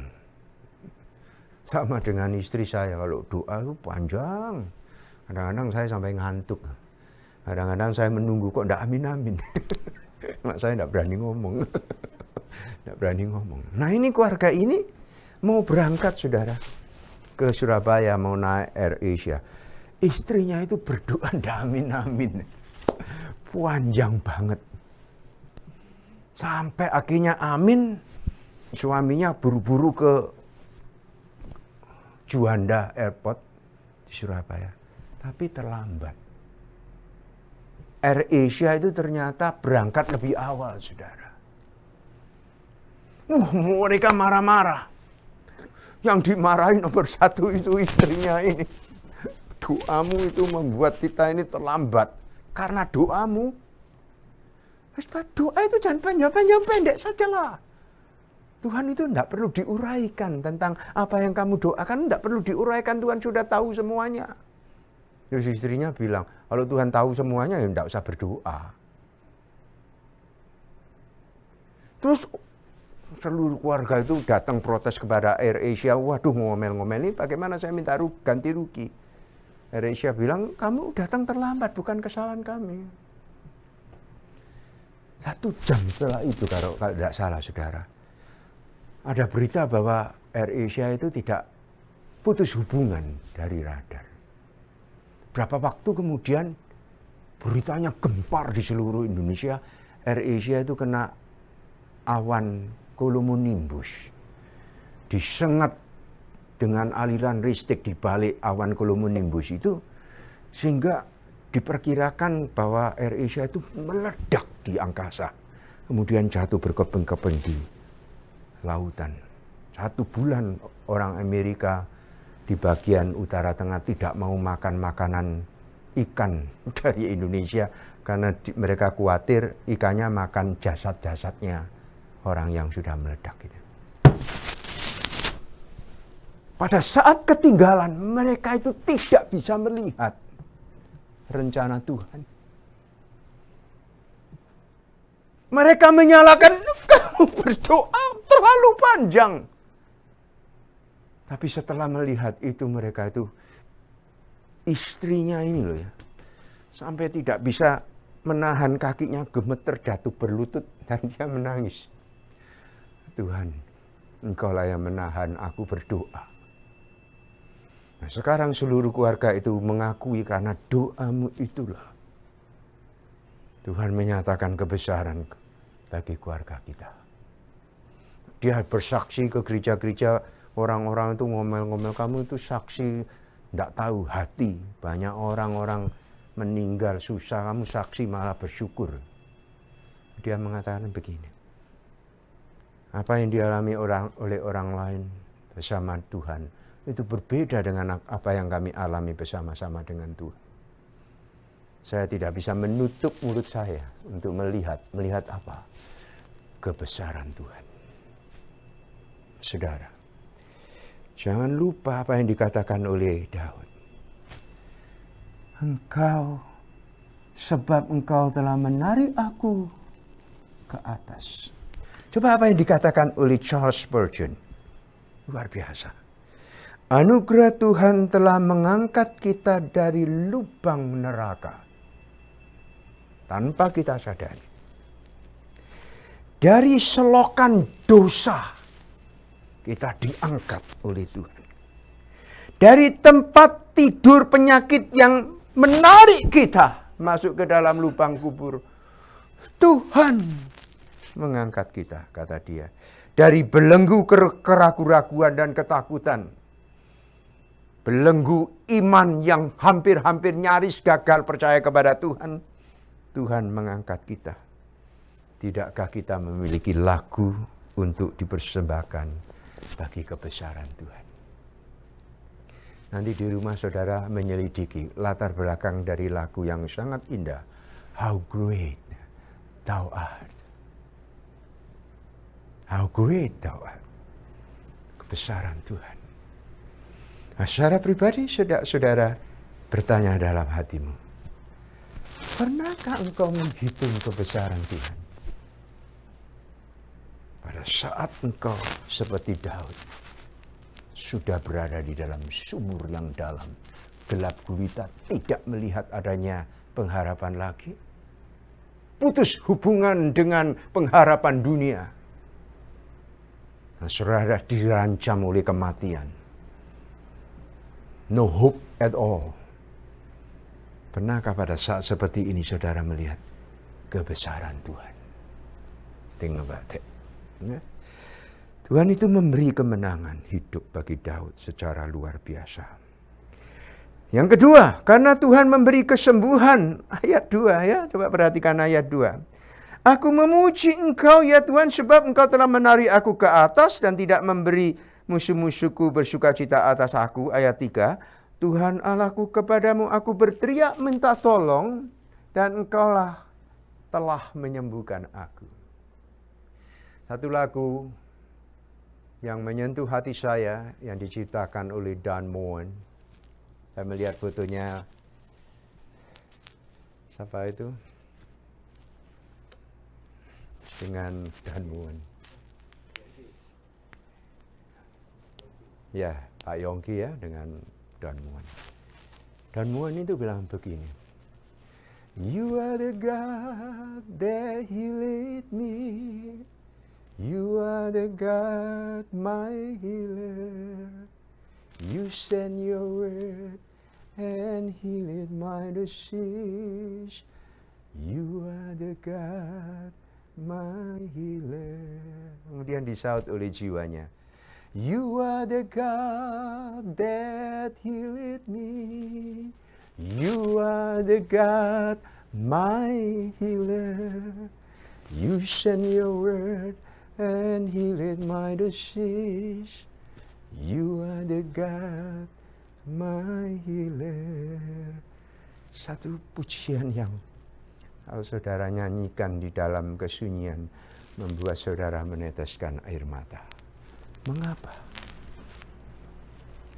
Sama dengan istri saya, kalau doa itu panjang. Kadang-kadang saya sampai ngantuk. Kadang-kadang saya menunggu kok enggak amin-amin. Mak saya enggak berani ngomong. Enggak berani ngomong. Nah ini keluarga ini mau berangkat saudara ke Surabaya, mau naik AirAsia. Istrinya itu berdoa amin-amin. Panjang banget. Sampai akhirnya amin. Suaminya buru-buru ke Juanda Airport di Surabaya. Tapi terlambat. AirAsia itu ternyata berangkat lebih awal saudara. Mereka marah-marah. Yang dimarahin nomor satu itu istrinya ini. Doamu itu membuat kita ini terlambat. Karena doamu. Doa itu jangan panjang-panjang, pendek sajalah. Tuhan itu tidak perlu diuraikan tentang apa yang kamu doakan, tidak perlu diuraikan, Tuhan sudah tahu semuanya. Terus istrinya bilang, kalau Tuhan tahu semuanya ya tidak usah berdoa. Terus seluruh keluarga itu datang protes kepada AirAsia, waduh ngomel-ngomel ini bagaimana saya minta ganti rugi. AirAsia bilang, kamu datang terlambat, bukan kesalahan kami. 1 jam setelah itu kalau tidak salah saudara, ada berita bahwa AirAsia itu tidak putus hubungan dari radar. Berapa waktu kemudian beritanya gempar di seluruh Indonesia, AirAsia itu kena awan cumulonimbus. Disengat dengan aliran listrik di balik awan cumulonimbus itu, sehingga diperkirakan bahwa AirAsia itu meledak di angkasa, kemudian jatuh berkeping-keping di lautan. 1 bulan orang Amerika di bagian utara tengah tidak mau makan makanan ikan dari Indonesia karena mereka khawatir ikannya makan jasad-jasadnya orang yang sudah meledak itu. Pada saat ketinggalan, mereka itu tidak bisa melihat rencana Tuhan. Mereka menyalahkan, kamu berdoa terlalu panjang. Tapi setelah melihat itu, mereka itu, istrinya ini loh ya, sampai tidak bisa menahan kakinya gemeter jatuh berlutut dan dia menangis. Tuhan, Engkaulah yang menahan aku berdoa. Nah, sekarang seluruh keluarga itu mengakui karena doamu itulah Tuhan menyatakan kebesaran bagi keluarga kita. Dia bersaksi ke gereja-gereja, orang-orang itu ngomel-ngomel, kamu itu saksi, tidak tahu hati. Banyak orang-orang meninggal susah, kamu saksi malah bersyukur. Dia mengatakan begini, apa yang dialami oleh orang lain bersama Tuhan, itu berbeda dengan apa yang kami alami bersama-sama dengan Tuhan. Saya tidak bisa menutup mulut saya untuk melihat apa? Kebesaran Tuhan. Saudara, jangan lupa apa yang dikatakan oleh Daud. Sebab engkau telah menarik aku ke atas. Coba apa yang dikatakan oleh Charles Spurgeon. Luar biasa. Anugerah Tuhan telah mengangkat kita dari lubang neraka tanpa kita sadari. Dari selokan dosa kita diangkat oleh Tuhan. Dari tempat tidur penyakit yang menarik kita masuk ke dalam lubang kubur, Tuhan mengangkat kita, kata dia. Dari belenggu keraguan dan ketakutan, belenggu iman yang hampir-hampir nyaris gagal percaya kepada Tuhan, Tuhan mengangkat kita. Tidakkah kita memiliki lagu untuk dipersembahkan bagi kebesaran Tuhan? Nanti di rumah saudara menyelidiki latar belakang dari lagu yang sangat indah. How great thou art. How great thou art. Kebesaran Tuhan. Nah, secara pribadi saudara bertanya dalam hatimu, pernahkah engkau menghitung kebesaran Tuhan? Pada saat engkau seperti Daud, sudah berada di dalam sumur yang dalam, gelap gulita, tidak melihat adanya pengharapan lagi, putus hubungan dengan pengharapan dunia, nah, saudara dirancam oleh kematian, no hope at all. Pernahkah pada saat seperti ini saudara melihat kebesaran Tuhan? Think about it. Ya. Tuhan itu memberi kemenangan hidup bagi Daud secara luar biasa. Yang kedua, karena Tuhan memberi kesembuhan. Ayat 2 ya, coba perhatikan ayat 2. Aku memuji engkau ya Tuhan sebab engkau telah menarik aku ke atas dan tidak memberi musuh-musuhku bersukacita atas aku. Ayat 3, Tuhan Allahku, kepadamu aku berteriak minta tolong dan engkaulah telah menyembuhkan aku. Satu lagu yang menyentuh hati saya yang diciptakan oleh Dan Moen. Saya melihat fotonya, siapa itu? Dengan Dan Moen. Ya, Pak Yongki ya, dengan Dan Moen. Dan Moen itu bilang begini, You are the God that healed me. You are the God, my healer. You send your word and healed my disease. You are the God, my healer. Kemudian disaut oleh jiwanya, You are the God that healed me. You are the God, my healer. You send your word and healed my disease. You are the God, my healer. Satu pujian yang kalau saudara nyanyikan di dalam kesunyian membuat saudara meneteskan air mata. Mengapa?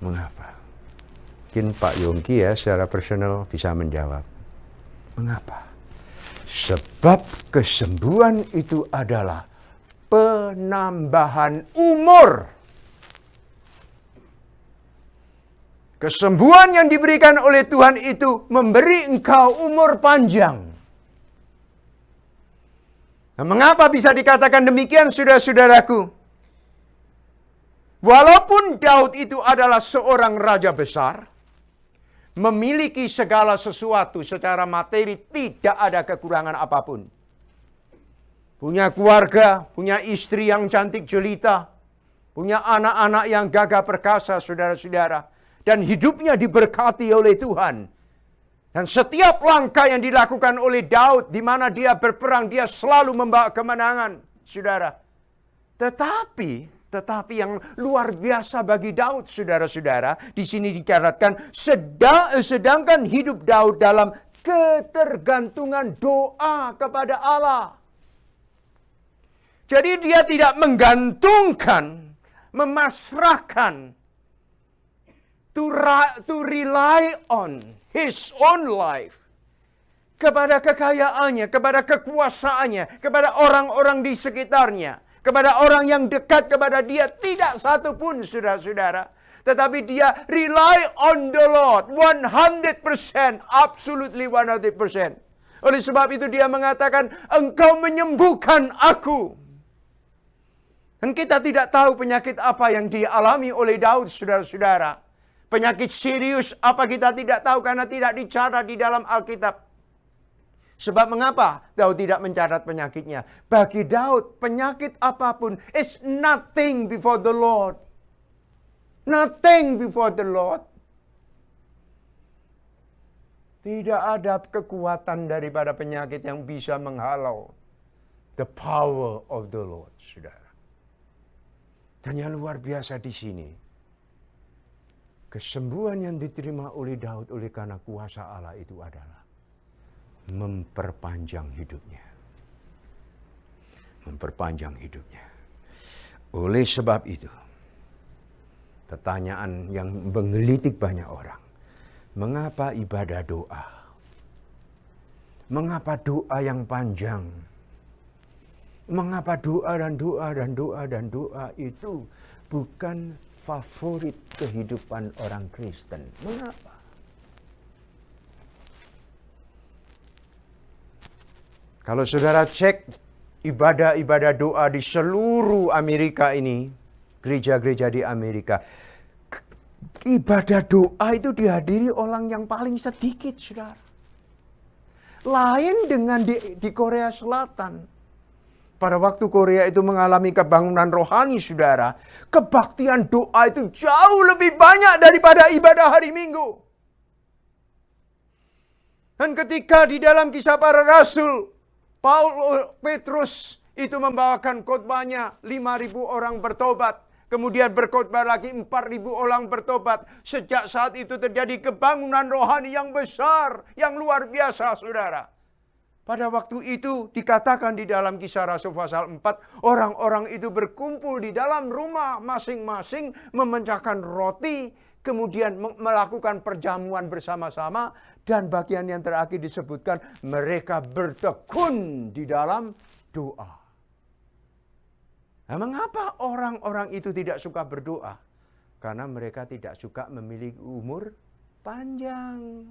Mengapa? Mungkin Pak Yongki ya secara personal bisa menjawab. Mengapa? Sebab kesembuhan itu adalah penambahan umur. Kesembuhan yang diberikan oleh Tuhan itu memberi engkau umur panjang. Nah, mengapa bisa dikatakan demikian, saudara-saudaraku? Walaupun Daud itu adalah seorang raja besar, memiliki segala sesuatu secara materi, tidak ada kekurangan apapun. Punya keluarga, punya istri yang cantik jelita, punya anak-anak yang gagah perkasa, saudara-saudara. Dan hidupnya diberkati oleh Tuhan. Dan setiap langkah yang dilakukan oleh Daud, di mana dia berperang, dia selalu membawa kemenangan, saudara. Tetapi yang luar biasa bagi Daud, saudara-saudara, di sini dicatatkan, sedangkan hidup Daud dalam ketergantungan doa kepada Allah. Jadi dia tidak menggantungkan, memasrahkan, to rely on his own life, kepada kekayaannya, kepada kekuasaannya, kepada orang-orang di sekitarnya, kepada orang yang dekat kepada dia, tidak satu pun, saudara-saudara. Tetapi dia rely on the Lord 100%, absolutely 100%. Oleh sebab itu dia mengatakan, Engkau menyembuhkan aku. Dan kita tidak tahu penyakit apa yang dialami oleh Daud, saudara-saudara. Penyakit serius apa kita tidak tahu karena tidak dicatat di dalam Alkitab. Sebab mengapa Daud tidak mencatat penyakitnya? Bagi Daud, penyakit apapun is nothing before the Lord. Nothing before the Lord. Tidak ada kekuatan daripada penyakit yang bisa menghalau the power of the Lord, saudara. Dan yang luar biasa di sini, kesembuhan yang diterima oleh Daud oleh karena kuasa Allah itu adalah memperpanjang hidupnya. Memperpanjang hidupnya. Oleh sebab itu, pertanyaan yang menggelitik banyak orang. Mengapa ibadah doa? Mengapa doa yang panjang? Mengapa doa dan doa dan doa dan doa itu bukan favorit kehidupan orang Kristen? Mengapa? Kalau saudara cek ibadah-ibadah doa di seluruh Amerika ini, gereja-gereja di Amerika, ibadah doa itu dihadiri orang yang paling sedikit, saudara. Lain dengan di Korea Selatan. Pada waktu Korea itu mengalami kebangunan rohani, saudara, kebaktian doa itu jauh lebih banyak daripada ibadah hari Minggu. Dan ketika di dalam Kisah Para Rasul, Petrus itu membawakan khotbahnya, 5.000 orang bertobat. Kemudian berkhotbah lagi 4.000 orang bertobat. Sejak saat itu terjadi kebangunan rohani yang besar, yang luar biasa, saudara. Pada waktu itu dikatakan di dalam Kisah Rasul pasal 4, orang-orang itu berkumpul di dalam rumah masing-masing, memecahkan roti, kemudian melakukan perjamuan bersama-sama, dan bagian yang terakhir disebutkan mereka bertekun di dalam doa. Nah, mengapa orang-orang itu tidak suka berdoa? Karena mereka tidak suka memiliki umur panjang.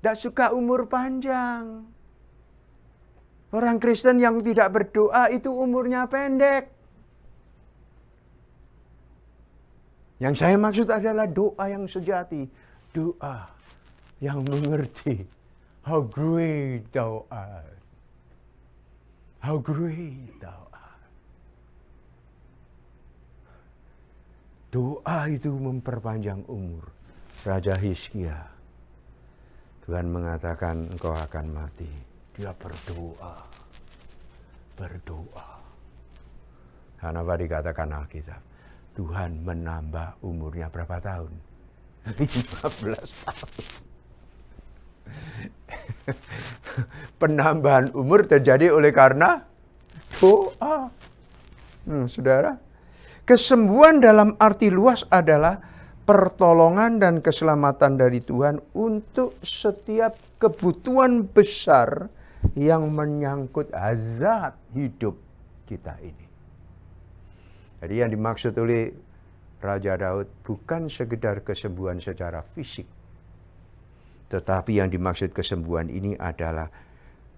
Tidak suka umur panjang. Orang Kristen yang tidak berdoa itu umurnya pendek. Yang saya maksud adalah doa yang sejati. Doa yang mengerti. How great thou art. How great thou art. Doa itu memperpanjang umur. Raja Hizkia, Tuhan mengatakan engkau akan mati. Dia berdoa. Berdoa. Karena apa dikatakan Alkitab? Tuhan menambah umurnya berapa tahun? 15 tahun. Penambahan umur terjadi oleh karena doa. Saudara, kesembuhan dalam arti luas adalah pertolongan dan keselamatan dari Tuhan untuk setiap kebutuhan besar yang menyangkut hazard hidup kita ini. Jadi yang dimaksud oleh Raja Daud bukan sekedar kesembuhan secara fisik, tetapi yang dimaksud kesembuhan ini adalah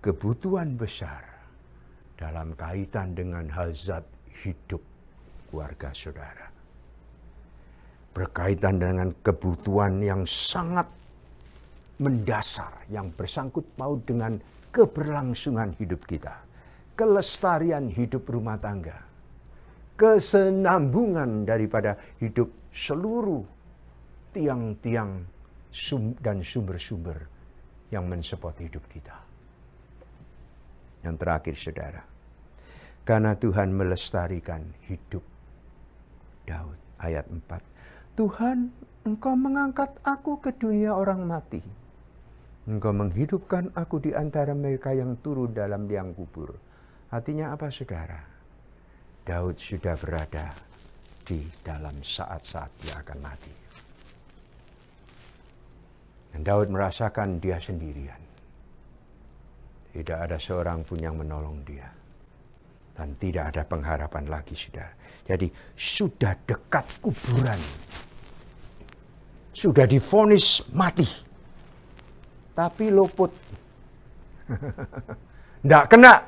kebutuhan besar dalam kaitan dengan hazard hidup keluarga saudara. Berkaitan dengan kebutuhan yang sangat mendasar, yang bersangkut paut dengan keberlangsungan hidup kita, kelestarian hidup rumah tangga, kesenambungan daripada hidup seluruh tiang-tiang dan sumber-sumber yang mensupport hidup kita. Yang terakhir saudara, karena Tuhan melestarikan hidup Daud, ayat 4. Tuhan, engkau mengangkat aku ke dunia orang mati. Engkau menghidupkan aku di antara mereka yang turun dalam liang kubur. Artinya apa saudara? Daud sudah berada di dalam saat-saat dia akan mati. Dan Daud merasakan dia sendirian. Tidak ada seorang pun yang menolong dia. Dan tidak ada pengharapan lagi, saudara. Jadi sudah dekat kuburan. Sudah divonis mati. Tapi luput. Tidak kena.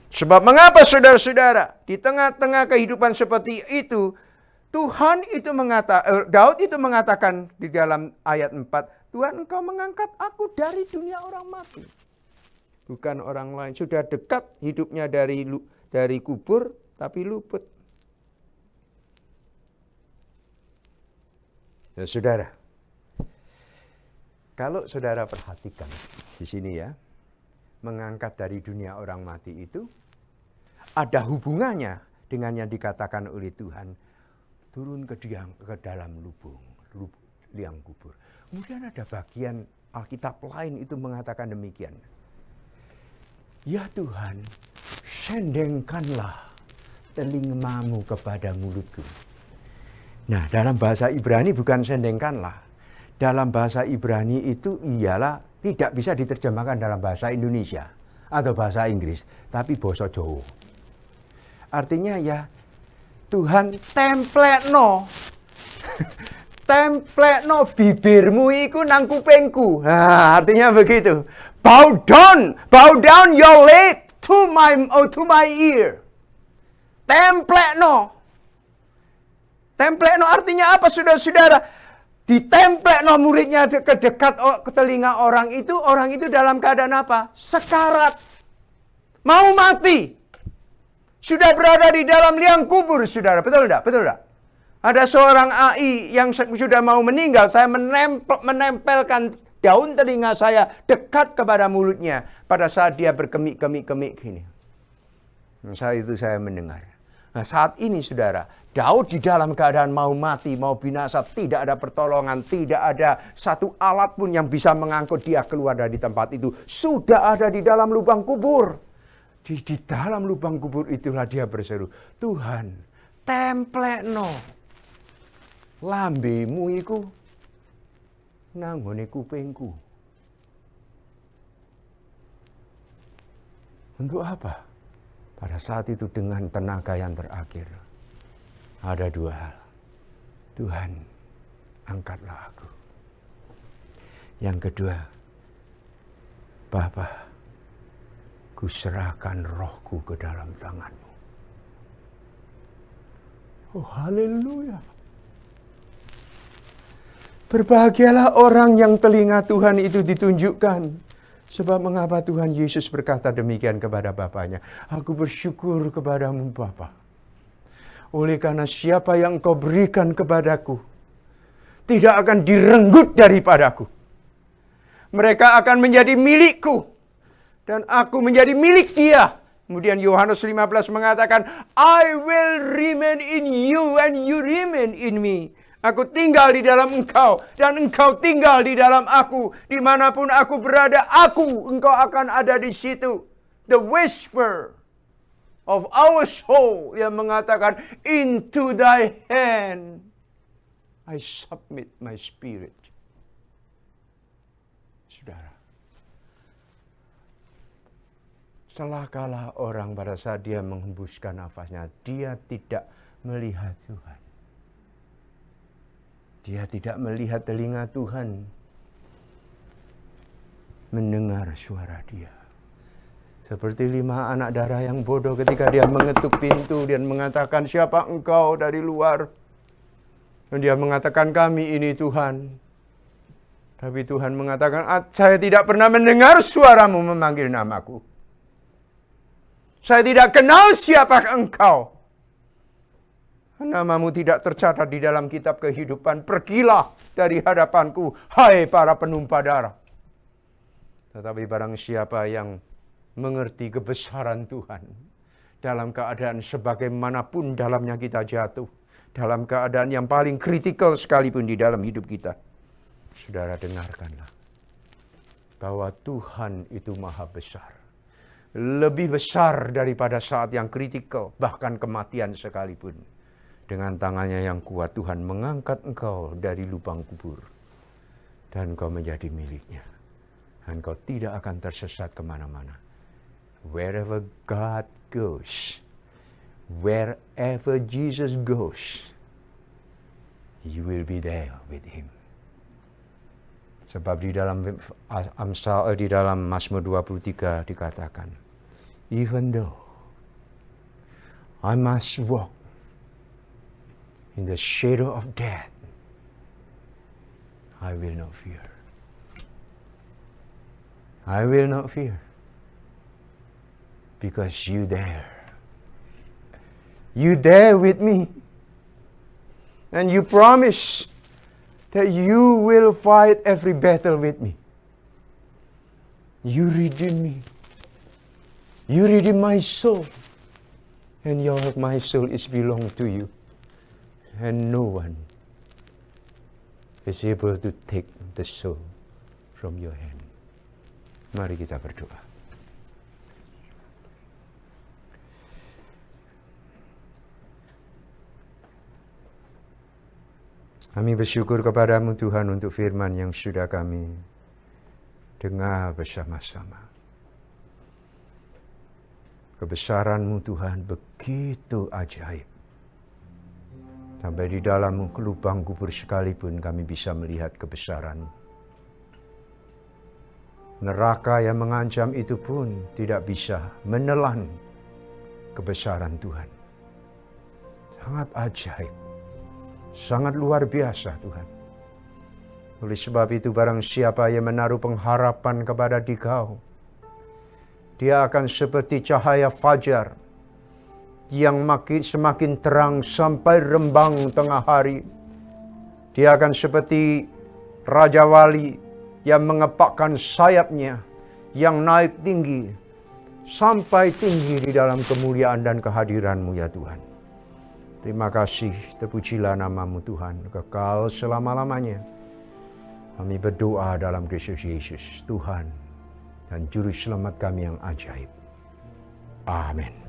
Sebab mengapa saudara-saudara? Di tengah-tengah kehidupan seperti itu, Daud itu mengatakan di dalam ayat 4, Tuhan engkau mengangkat aku dari dunia orang mati. Bukan orang lain. Sudah dekat hidupnya dari kubur, tapi luput. Ya, saudara. Kalau saudara perhatikan di sini ya, mengangkat dari dunia orang mati itu ada hubungannya dengan yang dikatakan oleh Tuhan, turun ke dalam liang kubur. Kemudian ada bagian Alkitab lain itu mengatakan demikian. Ya Tuhan, sendengkanlah telingamu kepada mulutku. Nah, dalam bahasa Ibrani bukan sendengkanlah. Dalam bahasa Ibrani itu ialah tidak bisa diterjemahkan dalam bahasa Indonesia atau bahasa Inggris, tapi basa Jawa. Artinya ya, Tuhan templekno. Templekno bibirmu iku nang kupingku. Nah, artinya begitu. Bow down your lip to my ear. Templekno. Templekno artinya apa, saudara-saudara? Ditemplekno muridnya ke telinga orang itu dalam keadaan apa? Sekarat. Mau mati. Sudah berada di dalam liang kubur, saudara. Betul tidak? Betul tidak? Ada seorang AI yang sudah mau meninggal, saya menempelkan daun telinga saya dekat kepada mulutnya pada saat dia berkemik-kemik gini. Saat itu saya mendengar. Nah, saat ini saudara, Daud di dalam keadaan mau mati, mau binasa, tidak ada pertolongan, tidak ada satu alat pun yang bisa mengangkut dia keluar dari tempat itu. Sudah ada di dalam lubang kubur. Di dalam lubang kubur itulah dia berseru, Tuhan, templekno lambemu iku nang ngone kupingku. Untuk apa? Pada saat itu dengan tenaga yang terakhir, ada dua hal. Tuhan, angkatlah aku. Yang kedua, Bapa, kuserahkan rohku ke dalam tangan-Mu. Oh, haleluya. Berbahagialah orang yang telinga Tuhan itu ditunjukkan. Sebab mengapa Tuhan Yesus berkata demikian kepada Bapaknya? Aku bersyukur kepadamu Bapa. Oleh karena siapa yang Engkau berikan kepadaku, tidak akan direnggut daripadaku. Mereka akan menjadi milikku. Dan aku menjadi milik dia. Kemudian Yohanes 15 mengatakan, I will remain in you and you remain in me. Aku tinggal di dalam engkau dan engkau tinggal di dalam aku. Dimanapun aku berada, engkau akan ada di situ. The whisper of our soul yang mengatakan, into thy hand I submit my spirit. Saudara, celakalah orang pada saat dia menghembuskan nafasnya, dia tidak melihat Tuhan. Dia tidak melihat telinga Tuhan mendengar suara dia. Seperti 5 anak darah yang bodoh ketika dia mengetuk pintu dan mengatakan, siapa engkau dari luar? Dan dia mengatakan, kami ini Tuhan. Tapi Tuhan mengatakan, saya tidak pernah mendengar suaramu memanggil namaku. Saya tidak kenal siapa engkau. Namamu tidak tercatat di dalam kitab kehidupan. Pergilah dari hadapanku, hai para penumpah darah. Tetapi barang siapa yang mengerti kebesaran Tuhan, dalam keadaan sebagaimanapun dalamnya kita jatuh, dalam keadaan yang paling kritikal sekalipun di dalam hidup kita, saudara dengarkanlah, bahwa Tuhan itu maha besar. Lebih besar daripada saat yang kritikal, bahkan kematian sekalipun. Dengan tangannya yang kuat Tuhan mengangkat engkau dari lubang kubur. Dan engkau menjadi miliknya. Dan engkau tidak akan tersesat kemana-mana. Wherever God goes, wherever Jesus goes, you will be there with Him. Sebab di dalam di dalam Mazmur 23 dikatakan, even though I must walk in the shadow of death, I will not fear. I will not fear. Because you there. You there with me. And you promise that you will fight every battle with me. You redeem me. You redeem my soul. And my soul is belong to you. And no one is able to take the soul from your hand. Mari kita berdoa. Kami bersyukur kepadamu Tuhan untuk firman yang sudah kami dengar bersama-sama. Kebesaran-Mu Tuhan begitu ajaib. Sampai di dalam lubang kubur sekalipun kami bisa melihat kebesaran. Neraka yang mengancam itu pun tidak bisa menelan kebesaran Tuhan. Sangat ajaib. Sangat luar biasa Tuhan. Oleh sebab itu barang siapa yang menaruh pengharapan kepada Dikau, dia akan seperti cahaya fajar yang semakin terang sampai rembang tengah hari. Dia akan seperti Raja Wali yang mengepakkan sayapnya, yang naik tinggi, sampai tinggi di dalam kemuliaan dan kehadiran-Mu ya Tuhan. Terima kasih, terpujilah nama-Mu Tuhan, kekal selama-lamanya. Kami berdoa dalam Kristus Yesus, Tuhan dan Juru Selamat kami yang ajaib. Amin.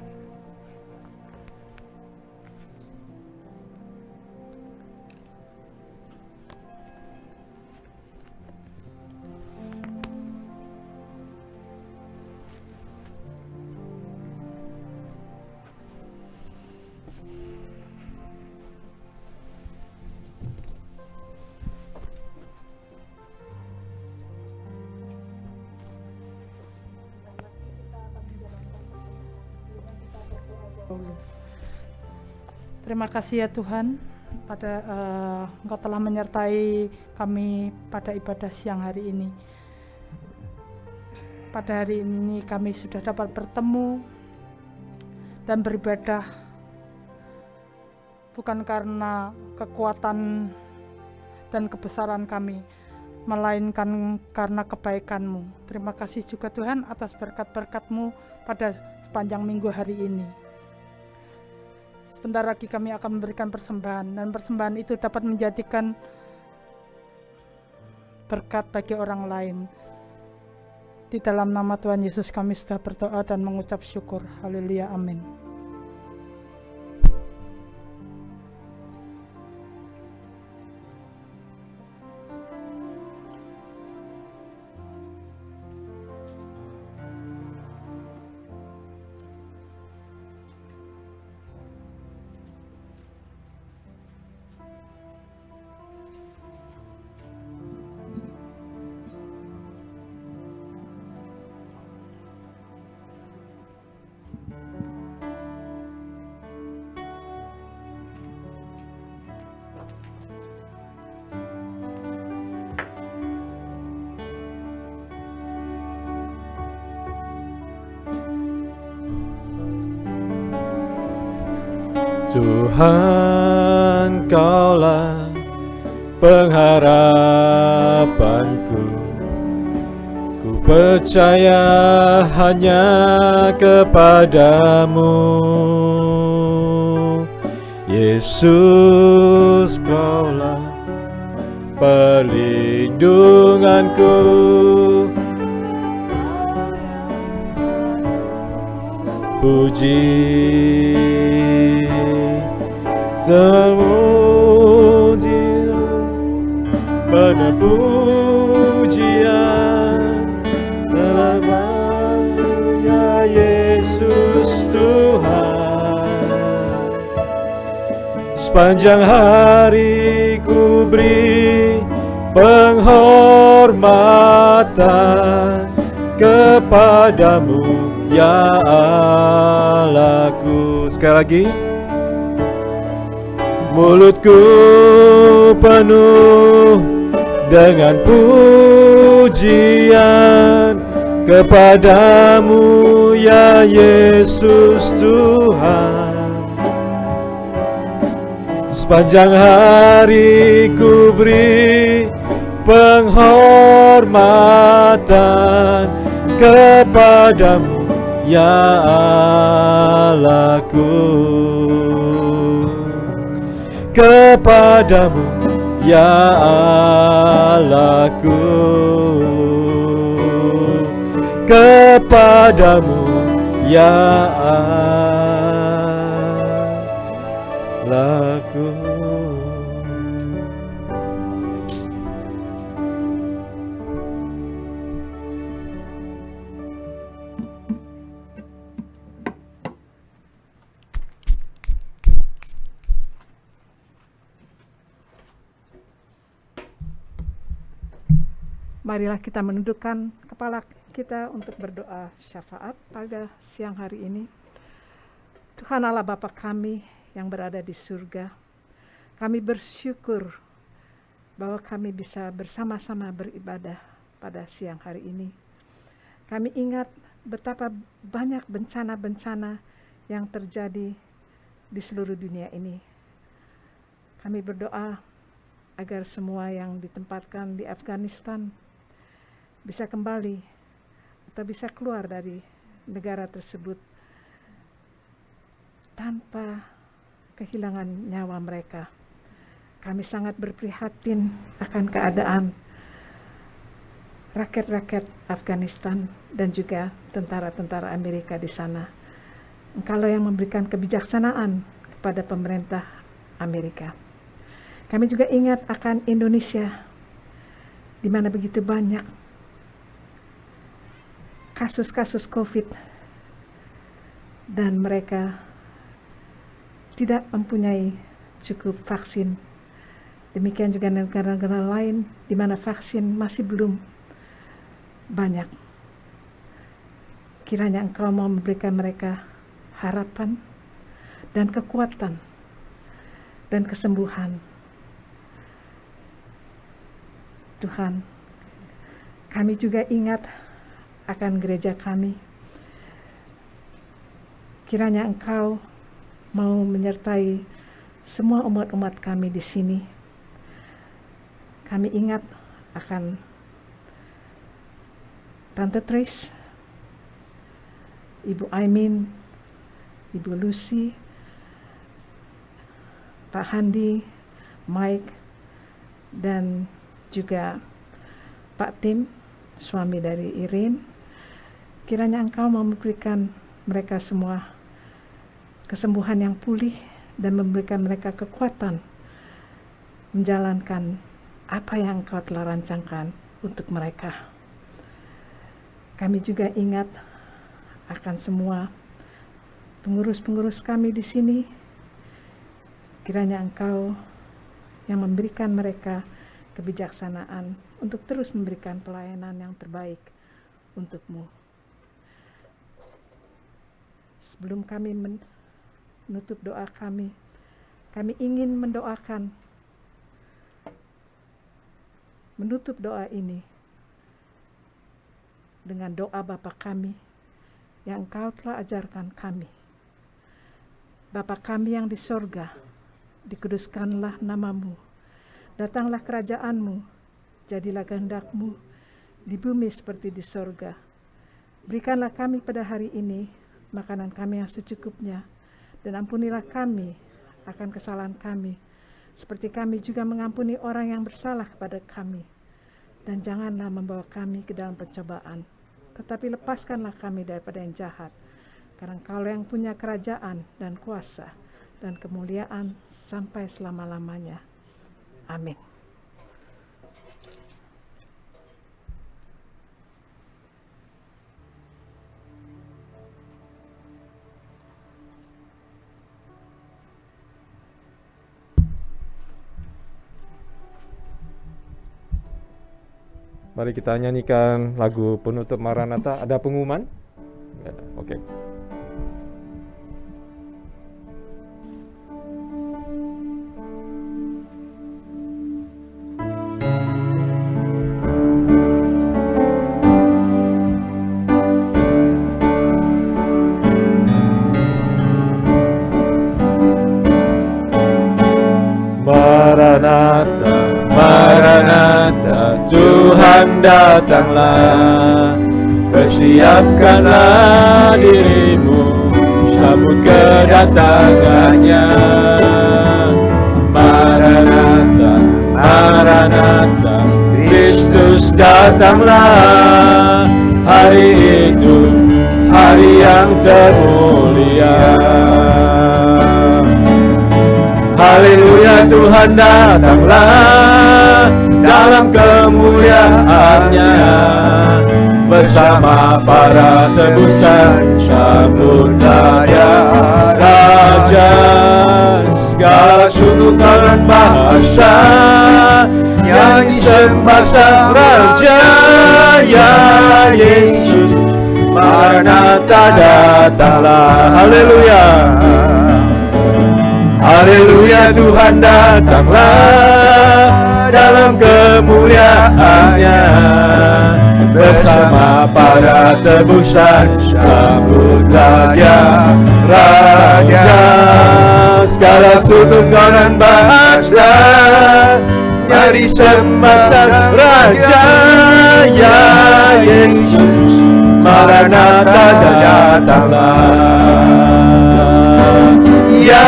Terima kasih ya Tuhan, Engkau telah menyertai kami pada ibadah siang hari ini. Pada hari ini kami sudah dapat bertemu dan beribadah bukan karena kekuatan dan kebesaran kami, melainkan karena kebaikan-Mu. Terima kasih juga Tuhan atas berkat-berkat-Mu pada sepanjang minggu hari ini. Sebentar lagi kami akan memberikan persembahan, dan persembahan itu dapat menjadikan berkat bagi orang lain. Di dalam nama Tuhan Yesus kami sudah berdoa dan mengucap syukur. Haleluya, amin. Tuhan, Kaulah pengharapanku. Ku percaya hanya kepadamu. Yesus, Kaulah perlindunganku. Puji semujian, pada pujian dalam ya Yesus Tuhan. Sepanjang hari ku beri penghormatan kepadamu ya Allahku. Sekali lagi. Mulutku penuh dengan pujian kepadamu ya Yesus Tuhan. Sepanjang hari ku beri penghormatan kepadamu ya Allahku. Kepadamu ya Allahku, kepadamu ya Allahku. Marilah kita menundukkan kepala kita untuk berdoa syafaat pada siang hari ini. Tuhan Allah Bapa kami yang berada di surga, kami bersyukur bahwa kami bisa bersama-sama beribadah pada siang hari ini. Kami ingat betapa banyak bencana-bencana yang terjadi di seluruh dunia ini. Kami berdoa agar semua yang ditempatkan di Afghanistan bisa kembali atau bisa keluar dari negara tersebut tanpa kehilangan nyawa mereka. Kami sangat berprihatin akan keadaan rakyat-rakyat Afghanistan dan juga tentara-tentara Amerika di sana. Engkaulah yang memberikan kebijaksanaan kepada pemerintah Amerika. Kami juga ingat akan Indonesia, di mana begitu banyak kasus-kasus COVID dan mereka tidak mempunyai cukup vaksin. Demikian juga negara-negara lain di mana vaksin masih belum banyak. Kiranya Engkau mau memberikan mereka harapan dan kekuatan dan kesembuhan. Tuhan, kami juga ingat akan gereja kami. Kiranya Engkau mau menyertai semua umat-umat kami di sini. Kami ingat akan Tante Tris, Ibu Aimin, Ibu Lucy, Pak Handi, Mike, dan juga Pak Tim, suami dari Irin. Kiranya Engkau mau memberikan mereka semua kesembuhan yang pulih dan memberikan mereka kekuatan menjalankan apa yang Engkau telah rancangkan untuk mereka. Kami juga ingat akan semua pengurus-pengurus kami di sini. Kiranya Engkau yang memberikan mereka kebijaksanaan untuk terus memberikan pelayanan yang terbaik untuk-Mu. Sebelum kami menutup doa kami ingin mendoakan, menutup doa ini dengan doa Bapa kami yang Engkau telah ajarkan kami. Bapa kami yang di sorga, dikuduskanlah nama-Mu, datanglah kerajaan-Mu, jadilah kehendak-Mu di bumi seperti di sorga. Berikanlah kami pada hari ini makanan kami yang secukupnya, dan ampunilah kami akan kesalahan kami, seperti kami juga mengampuni orang yang bersalah kepada kami. Dan janganlah membawa kami ke dalam pencobaan, tetapi lepaskanlah kami daripada yang jahat. Karena Engkaulah yang punya kerajaan dan kuasa dan kemuliaan sampai selama-lamanya. Amin. Mari kita nyanyikan lagu penutup Maranatha. Ada pengumuman? Tidak ada. Oke. Maranatha, Maranatha, Tuhan datanglah. Persiapkanlah dirimu, sambut kedatangannya. Maranatha, Maranatha, Kristus datanglah. Hari itu, hari yang termulia. Haleluya, Tuhan datanglah dalam kemuliaannya, bersama para tebusan sambutlah dia Raja. Segala suku dan bahasa yang sembah sang Raja, ya Yesus, Maranatha datanglah. Haleluya, haleluya, Tuhan datanglah dalam kemuliaannya, bersama para tebusan sambutlah dia Raja. Segala suku dan bahasa nyanyi sembah sang Raja, ya Yesus, Maranatha datanglah. Ya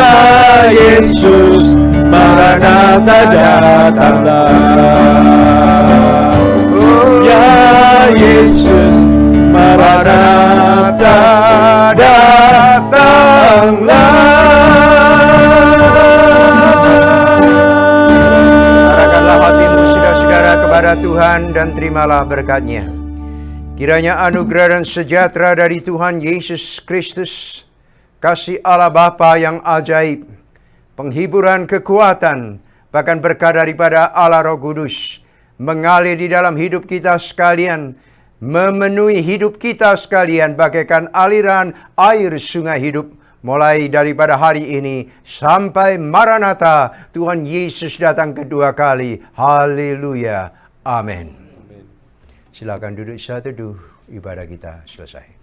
Maranatha datanglah. Ya Yesus, Maranatha datanglah. Arahkanlah hatimu saudara-saudara kepada Tuhan dan terimalah berkat-Nya. Kiranya anugerah dan sejahtera dari Tuhan Yesus Kristus, kasih Allah Bapa yang ajaib, penghiburan kekuatan, bahkan berkat daripada Allah Roh Kudus, mengalir di dalam hidup kita sekalian, memenuhi hidup kita sekalian bagaikan aliran air sungai hidup, mulai daripada hari ini sampai Maranatha, Tuhan Yesus datang kedua kali. Haleluya. Amin. Silakan duduk, satu teduh, ibadah kita selesai.